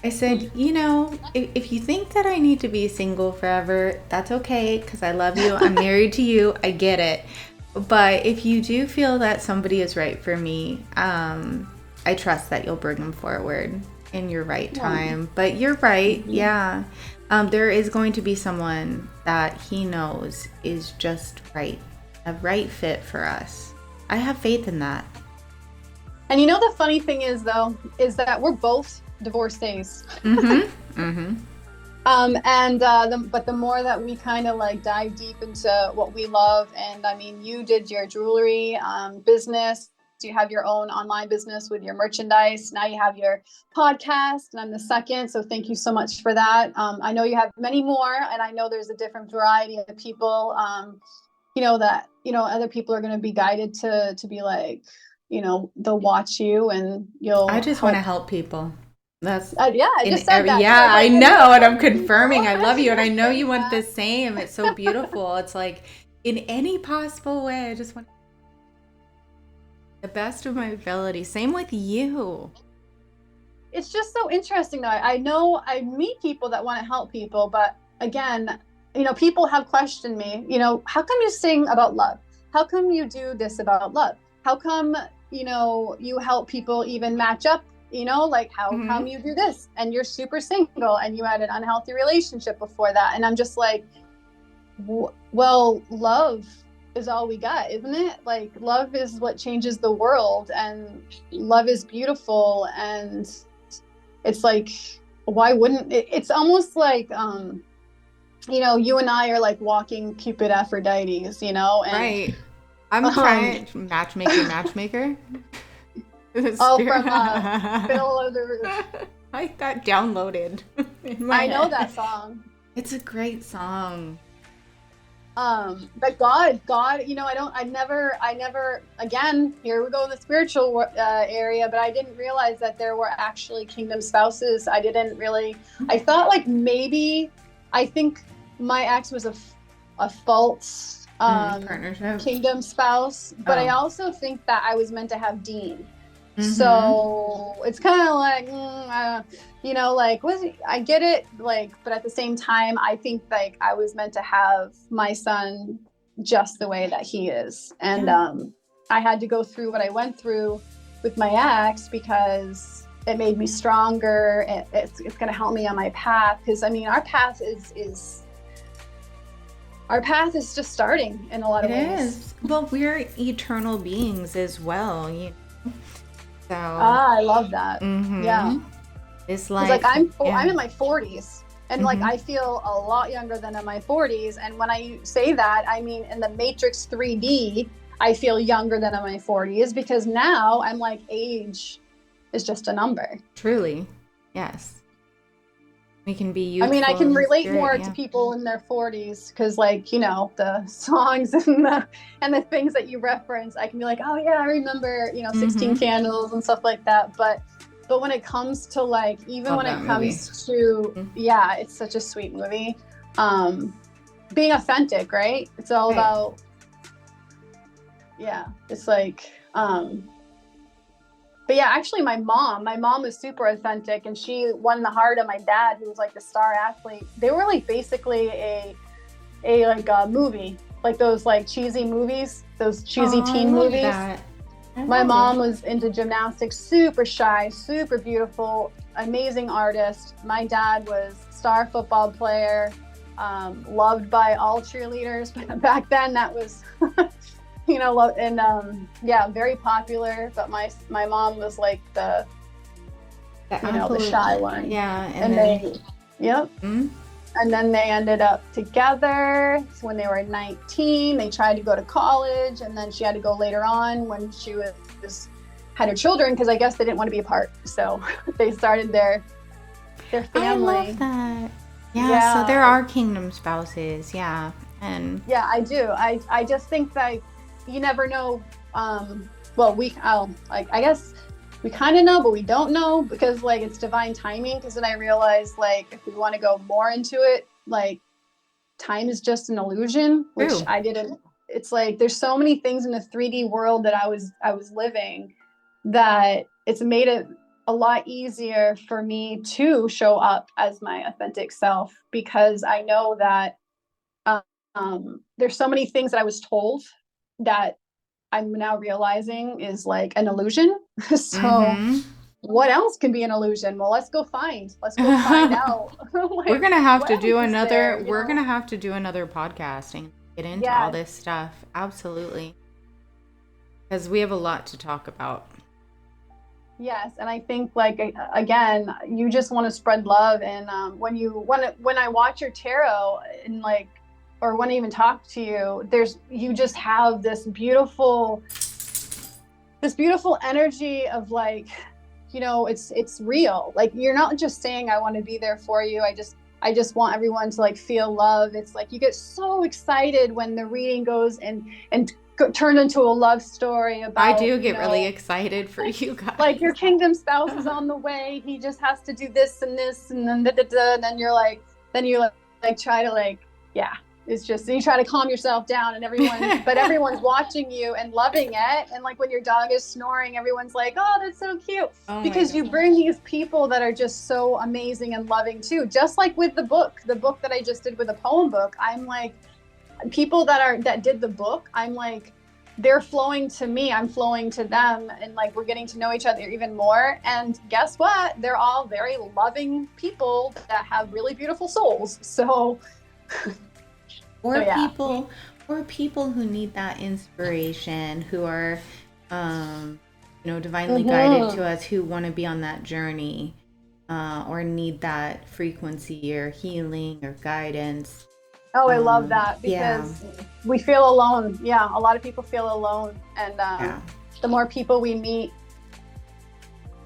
A: I said, if you think that I need to be single forever, that's okay, because I love you. I'm married to you. I get it. But if you do feel that somebody is right for me, I trust that you'll bring them forward in your right time. But you're right.
B: Mm-hmm.
A: Yeah. There is going to be someone that he knows is just right, a right fit for us. I have faith in that.
B: And the funny thing is, though, is that we're both divorcees.
A: Mm-hmm. Mm-hmm.
B: But the more that we kind of like dive deep into what we love, and I mean, you did your jewelry business. You have your own online business with your merchandise. Now you have your podcast, and I'm the second. So thank you so much for that. I know you have many more, and I know there's a different variety of people. That other people are going to be guided to be like, they'll watch you, and
A: I
B: you'll
A: just want to help people. That's
B: yeah, I
A: in
B: just said
A: every,
B: that. So I
A: yeah,
B: was
A: I
B: like, and
A: know,
B: you'll
A: and I'm
B: help people.
A: confirming I love you, and
B: You're
A: I know you
B: saying
A: want the
B: that.
A: same. It's so beautiful. It's like in any possible way, I just want the best of my ability. Same with you.
B: It's just so interesting, though. I know I meet people that want to help people, but again, people have questioned me. How come you sing about love? How come you do this about love? How come you help people even match up? Like, how come
A: Mm-hmm.
B: you do this and you're super single and you had an unhealthy relationship before that? And I'm just like, well, love is all we got, isn't it? Like, love is what changes the world, and love is beautiful. And it's like, why wouldn't it? It's almost like, you and I are like walking Cupid Aphrodites, and
A: Right. I'm
B: um,
A: trying matchmaker.
B: oh,
A: Spirit.
B: from Fiddle of the Roof.
A: I got downloaded in my
B: I know that
A: head.
B: song.
A: It's a great song.
B: But God, I never, again, here we go in the spiritual area, but I didn't realize that there were actually kingdom spouses. I thought like maybe, I think my ex was a false
A: Partnership.
B: kingdom spouse, but I
A: Oh.
B: also think that I was meant to have Dean.
A: Mm-hmm.
B: So it's kind of like, like, I get it, like, but at the same time, I think like I was meant to have my son just the way that he is. And
A: Yeah.
B: I had to go through what I went through with my ex because it made me stronger. It's going to help me on my path. Because I mean, our path is just starting in a lot
A: It
B: of ways.
A: is. Well, we're eternal beings as well, So.
B: I love that.
A: Mm-hmm.
B: Yeah.
A: It's
B: Because
A: like,
B: I'm
A: yeah.
B: in my 40s, and like I feel a lot younger than in my 40s. And when I say that, I mean in the Matrix 3D, I feel younger than in my 40s, because now I'm like, age is just a number.
A: Truly, yes. We can be
B: I mean, I
A: youthful
B: can
A: in
B: relate
A: spirit,
B: more to
A: yeah.
B: people in their 40s because, like, the songs and the things that you reference, I can be like, oh yeah, I remember, 16 Candles and stuff like that. But when it comes to like, even
A: Love
B: when
A: that
B: it
A: movie.
B: comes to, yeah, it's such a sweet movie. Being authentic, right? It's all
A: Right.
B: about yeah, it's like, but yeah, actually my mom was super authentic, and she won the heart of my dad, who was like the star athlete. They were like basically a like a movie, like those like cheesy movies, those cheesy
A: Oh, I
B: teen
A: love
B: movies.
A: that. I
B: My
A: love
B: mom
A: it.
B: was into gymnastics, super shy, super beautiful, amazing artist. My dad was star football player, loved by all cheerleaders. Back then, that was, and yeah, very popular. But my mom was like
A: The
B: the
A: athlete.
B: shy one.
A: Yeah, and
B: And
A: then
B: yep.
A: hmm?
B: And then they ended up together. So when they were 19, they tried to go to college, and then she had to go later on when she had her children, because I guess they didn't want to be apart. So they started their
A: I
B: family.
A: love that. Yeah,
B: Yeah.
A: so there are kingdom spouses, yeah. And
B: Yeah, I do. I just think that you never know. Well, I guess we kind of know, but we don't know, because like it's divine timing. Because then I realized, like, if we want to go more into it, like, time is just an illusion, which
A: true.
B: I didn't. It's like there's so many things in the 3D world that I was living, that it's made it a lot easier for me to show up as my authentic self, because I know that there's so many things that I was told that I'm now realizing is like an illusion. So
A: Mm-hmm.
B: what else can be an illusion? Well, let's go find out.
A: We're
B: Like,
A: gonna have
B: what
A: to do
B: else is there,
A: another. We're gonna have to do another podcast and get into all
B: Yes,
A: this stuff. Absolutely, because we have a lot to talk about.
B: yes. And I think, like, again, you just want to spread love. And when I watch your tarot, and like, or when I even talk to you, you just have this beautiful energy of, like, it's real. Like, you're not just saying, I want to be there for you. I just want everyone to, like, feel love. It's like you get so excited when the reading goes and turn into a love story
A: I
B: about,
A: do get really excited for you
B: like,
A: guys.
B: your kingdom spouse is on the way. He just has to do this and this, and then da, da, da, and then you try to, like, yeah. It's just, you try to calm yourself down, and everyone's watching you and loving it. And like when your dog is snoring, everyone's like, "Oh, that's so cute,"
A: Oh my
B: because you
A: God.
B: bring these people that are just so amazing and loving too. Just like with the book that I just did with the poem book, I'm like, people that did the book, I'm like, they're flowing to me, I'm flowing to them, and like we're getting to know each other even more. And guess what? They're all very loving people that have really beautiful souls. So
A: Or
B: yeah.
A: people who need that inspiration, who are divinely guided
B: Mm-hmm.
A: to us, who want to be on that journey, or need that frequency or healing or guidance.
B: Oh, I love that,
A: Yeah,
B: because we feel alone. Yeah, a lot of people feel alone, and
A: yeah.
B: the more people we meet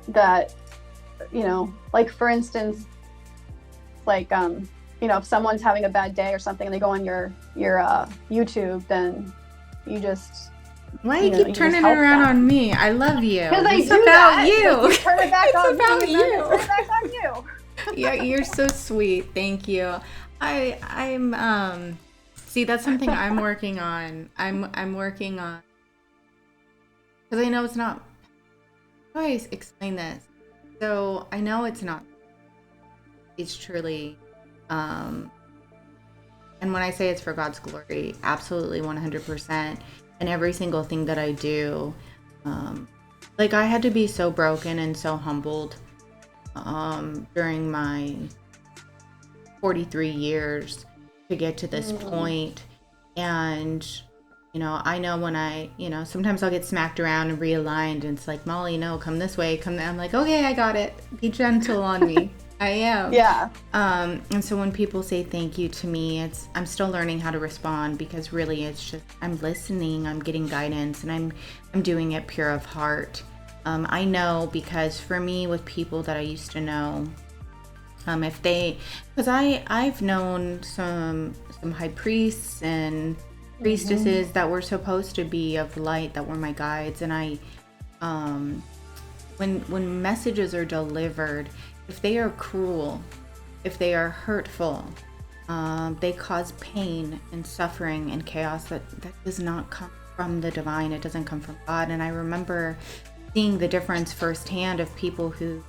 B: that, like, for instance, like, if someone's having a bad day or something, and they go on your YouTube, then you just
A: Why do you
B: you
A: keep
B: just
A: turning it
B: help
A: around
B: them.
A: on me? I love you.
B: Because I
A: It's
B: do
A: about
B: that.
A: you.
B: Like, you turn it back
A: It's
B: on
A: about
B: me, and then I turn
A: you.
B: it back on you.
A: Yeah, you're so sweet. Thank you. I'm see, that's something I'm working on. I'm working on, because I know it's not. How do I explain this? So I know it's not. It's truly, um, and when I say it's for God's glory, absolutely 100%. And every single thing that I do, um, like, I had to be so broken and so humbled during my 43 years to get to this point. And I know when sometimes I'll get smacked around and realigned, and it's like, Molly, no, come this way, come there. I'm like, okay, I got it, be gentle on me. I am.
B: Yeah.
A: And so when people say thank you to me, I'm still learning how to respond, because really it's just, I'm listening, I'm getting guidance, and I'm doing it pure of heart. I know, because for me, with people that I used to know, because I've known some high priests and priestesses that were supposed to be of light, that were my guides, and when messages are delivered, if they are cruel, if they are hurtful, they cause pain and suffering and chaos that does not come from the divine. It doesn't come from God. And I remember seeing the difference firsthand of people who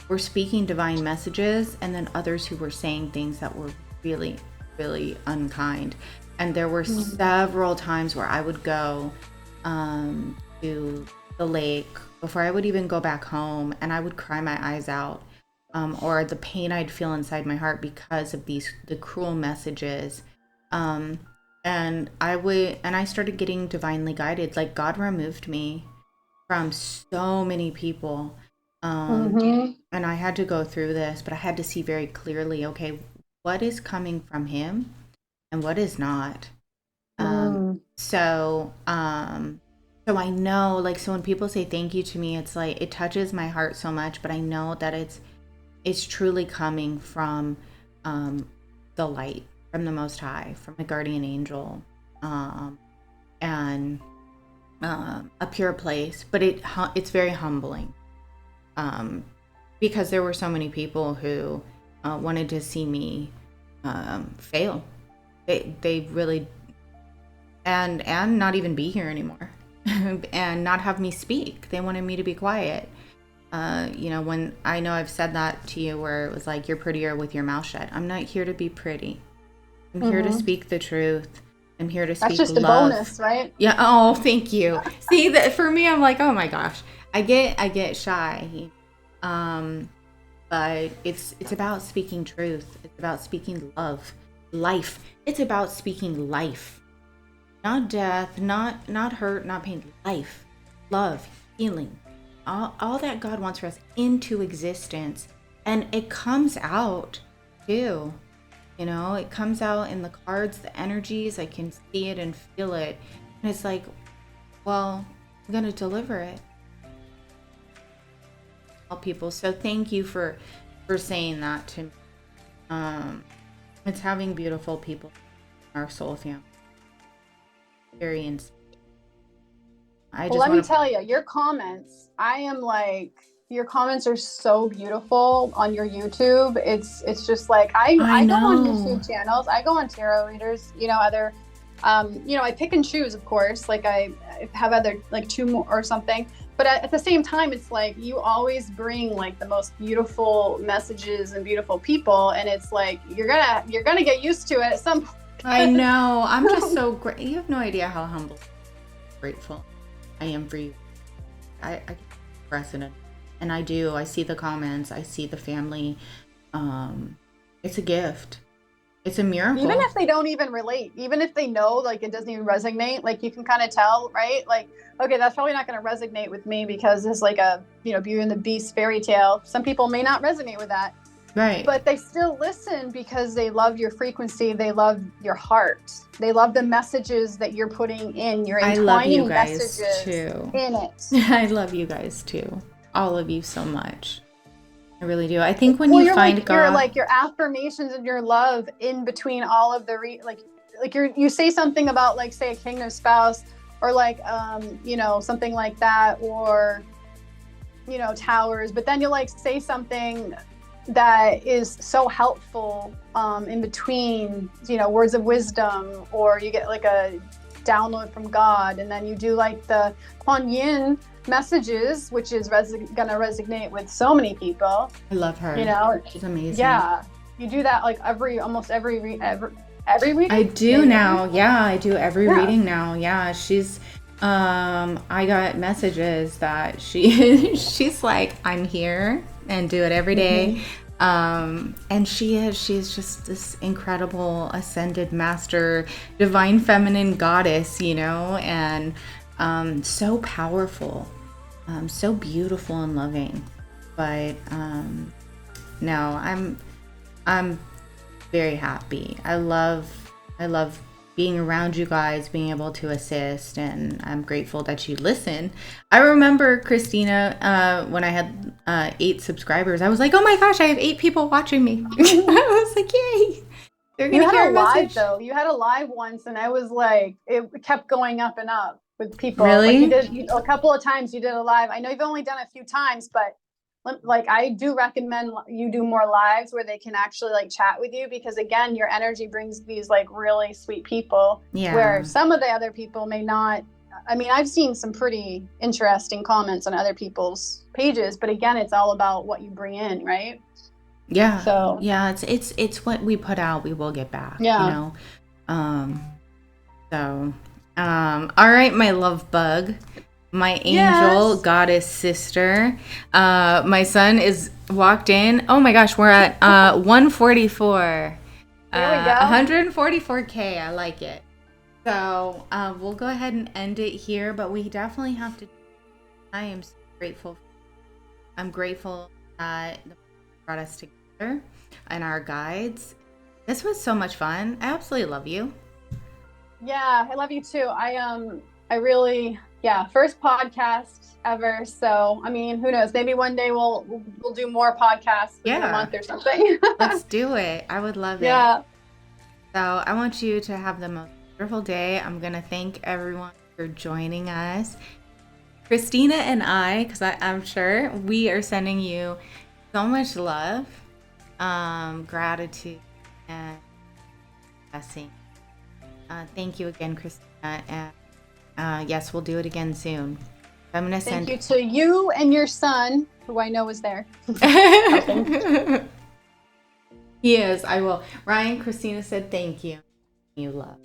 A: were speaking divine messages and then others who were saying things that were really, really unkind. And there were several times where I would go to the lake before I would even go back home, and I would cry my eyes out, or the pain I'd feel inside my heart because of the cruel messages. And I started getting divinely guided. Like, God removed me from so many people. And I had to go through this, but I had to see very clearly, okay, what is coming from him and what is not. So I know, like, so when people say thank you to me, it's like, it touches my heart so much, but I know that it's truly coming from the light, from the Most High, from a guardian angel, and a pure place. But it's very humbling, because there were so many people who wanted to see me fail. They really, and not even be here anymore, and not have me speak. They wanted me to be quiet. When I know I've said that to you, where it was like, you're prettier with your mouth shut. I'm not here to be pretty. I'm here to speak the truth. I'm here to speak love.
B: That's just a bonus, right?
A: Yeah. Oh, thank you. See, that for me, I'm like, oh my gosh, I get shy. But it's about speaking truth. It's about speaking love, life. It's about speaking life, not death, not hurt, not pain. Life, love, healing, all that God wants for us into existence, and it comes out too. It comes out in the cards, the energies. I can see it and feel it, and it's like, well, I'm gonna deliver it. All people. So thank you for saying that to me. It's having beautiful people in our soul family. Very inspiring.
B: Well, let me tell you, your comments, your comments are so beautiful on your YouTube. It's just like, I go on YouTube channels, I go on tarot readers, other, I pick and choose, of course, like I have other, like 2 more or something, but at the same time, it's like, you always bring like the most beautiful messages and beautiful people. And it's like, you're gonna get used to it at some point.
A: I know. I'm just so great. You have no idea how humble, grateful I am for you. I can express it, and I do. I see the comments. I see the family. It's a gift. It's a miracle.
B: Even if they don't even relate, even if they know, like, it doesn't even resonate, like, you can kind of tell, right? Like, okay, that's probably not going to resonate with me because it's like a, Beauty and the Beast fairy tale. Some people may not resonate with that.
A: Right.
B: But they still listen because they love your frequency. They love your heart. They love the messages that you're putting in. You're entwining messages too. In it.
A: I love you guys too. All of you so much. I really do. I think when you find God,
B: your affirmations and your love in between all of the you say something about, like, say, a kingdom spouse, or like something like that, or towers, but then you like say something that is so helpful in between, words of wisdom, or you get like a download from God, and then you do like the Kuan Yin messages, which is gonna resonate with so many people.
A: I love her. She's amazing.
B: Yeah, you do that like almost every reading.
A: I do now. Yeah, I do every reading now. Yeah, she's. I got messages that she's like, I'm here and do it every day. And she's just this incredible ascended master, divine feminine goddess, and so powerful, so beautiful and loving. But no, I'm very happy. I love being around you guys, being able to assist, and I'm grateful that you listen. I remember, Chrystina, when I had 8 subscribers, I was like, oh my gosh, I have 8 people watching me. I was like, yay. They're gonna hear a message.
B: Live, though. You had a live once, and I was like, it kept going up and up with people.
A: Really?
B: Like, you did a couple of times. You did a live. I know you've only done a few times, but like, I do recommend you do more lives where they can actually like chat with you, because again, your energy brings these like really sweet people, where some of the other people may not I mean, I've seen some pretty interesting comments on other people's pages, but again, it's all about what you bring in, right?
A: Yeah.
B: So
A: Yeah, it's what we put out, we will get back,
B: yeah.
A: you know. So all right, my love bug, my angel goddess sister. My son is walked in. Oh my gosh, we're at 144.
B: There we go.
A: 144K. I like it. So we'll go ahead and end it here, but we definitely have to. I am so grateful. I'm grateful that the brought us together and our guides. This was so much fun. I absolutely love you.
B: Yeah, I love you too. I really, first podcast ever. So, I mean, who knows? Maybe one day we'll do more podcasts within a month or something.
A: Let's do it. I would love it.
B: Yeah.
A: So I want you to have the most wonderful day. I'm going to thank everyone for joining us. Chrystina and I, because I'm sure we are sending you so much love, gratitude, and blessing. Thank you again, Chrystina. And yes, we'll do it again soon. I'm going to send
B: you to you and your son, who I know is there.
A: He is. I will. Ryan, Chrystina said thank you. You love.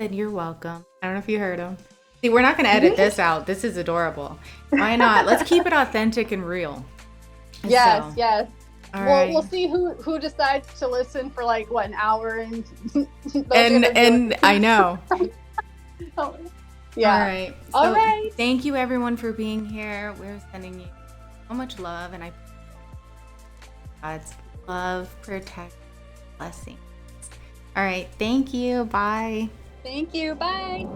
A: Said you're welcome. I don't know if you heard him. See, we're not going to edit this out. This is adorable. Why not? Let's keep it authentic and real.
B: Yes, yes.
A: All right.
B: We'll see who decides to listen for like what, an hour
A: and I know.
B: Oh, yeah.
A: All right. So
B: all right.
A: Thank you everyone for being here. We're sending you so much love, and God's love, protect, blessing. All right. Thank you. Bye.
B: Thank you. Bye.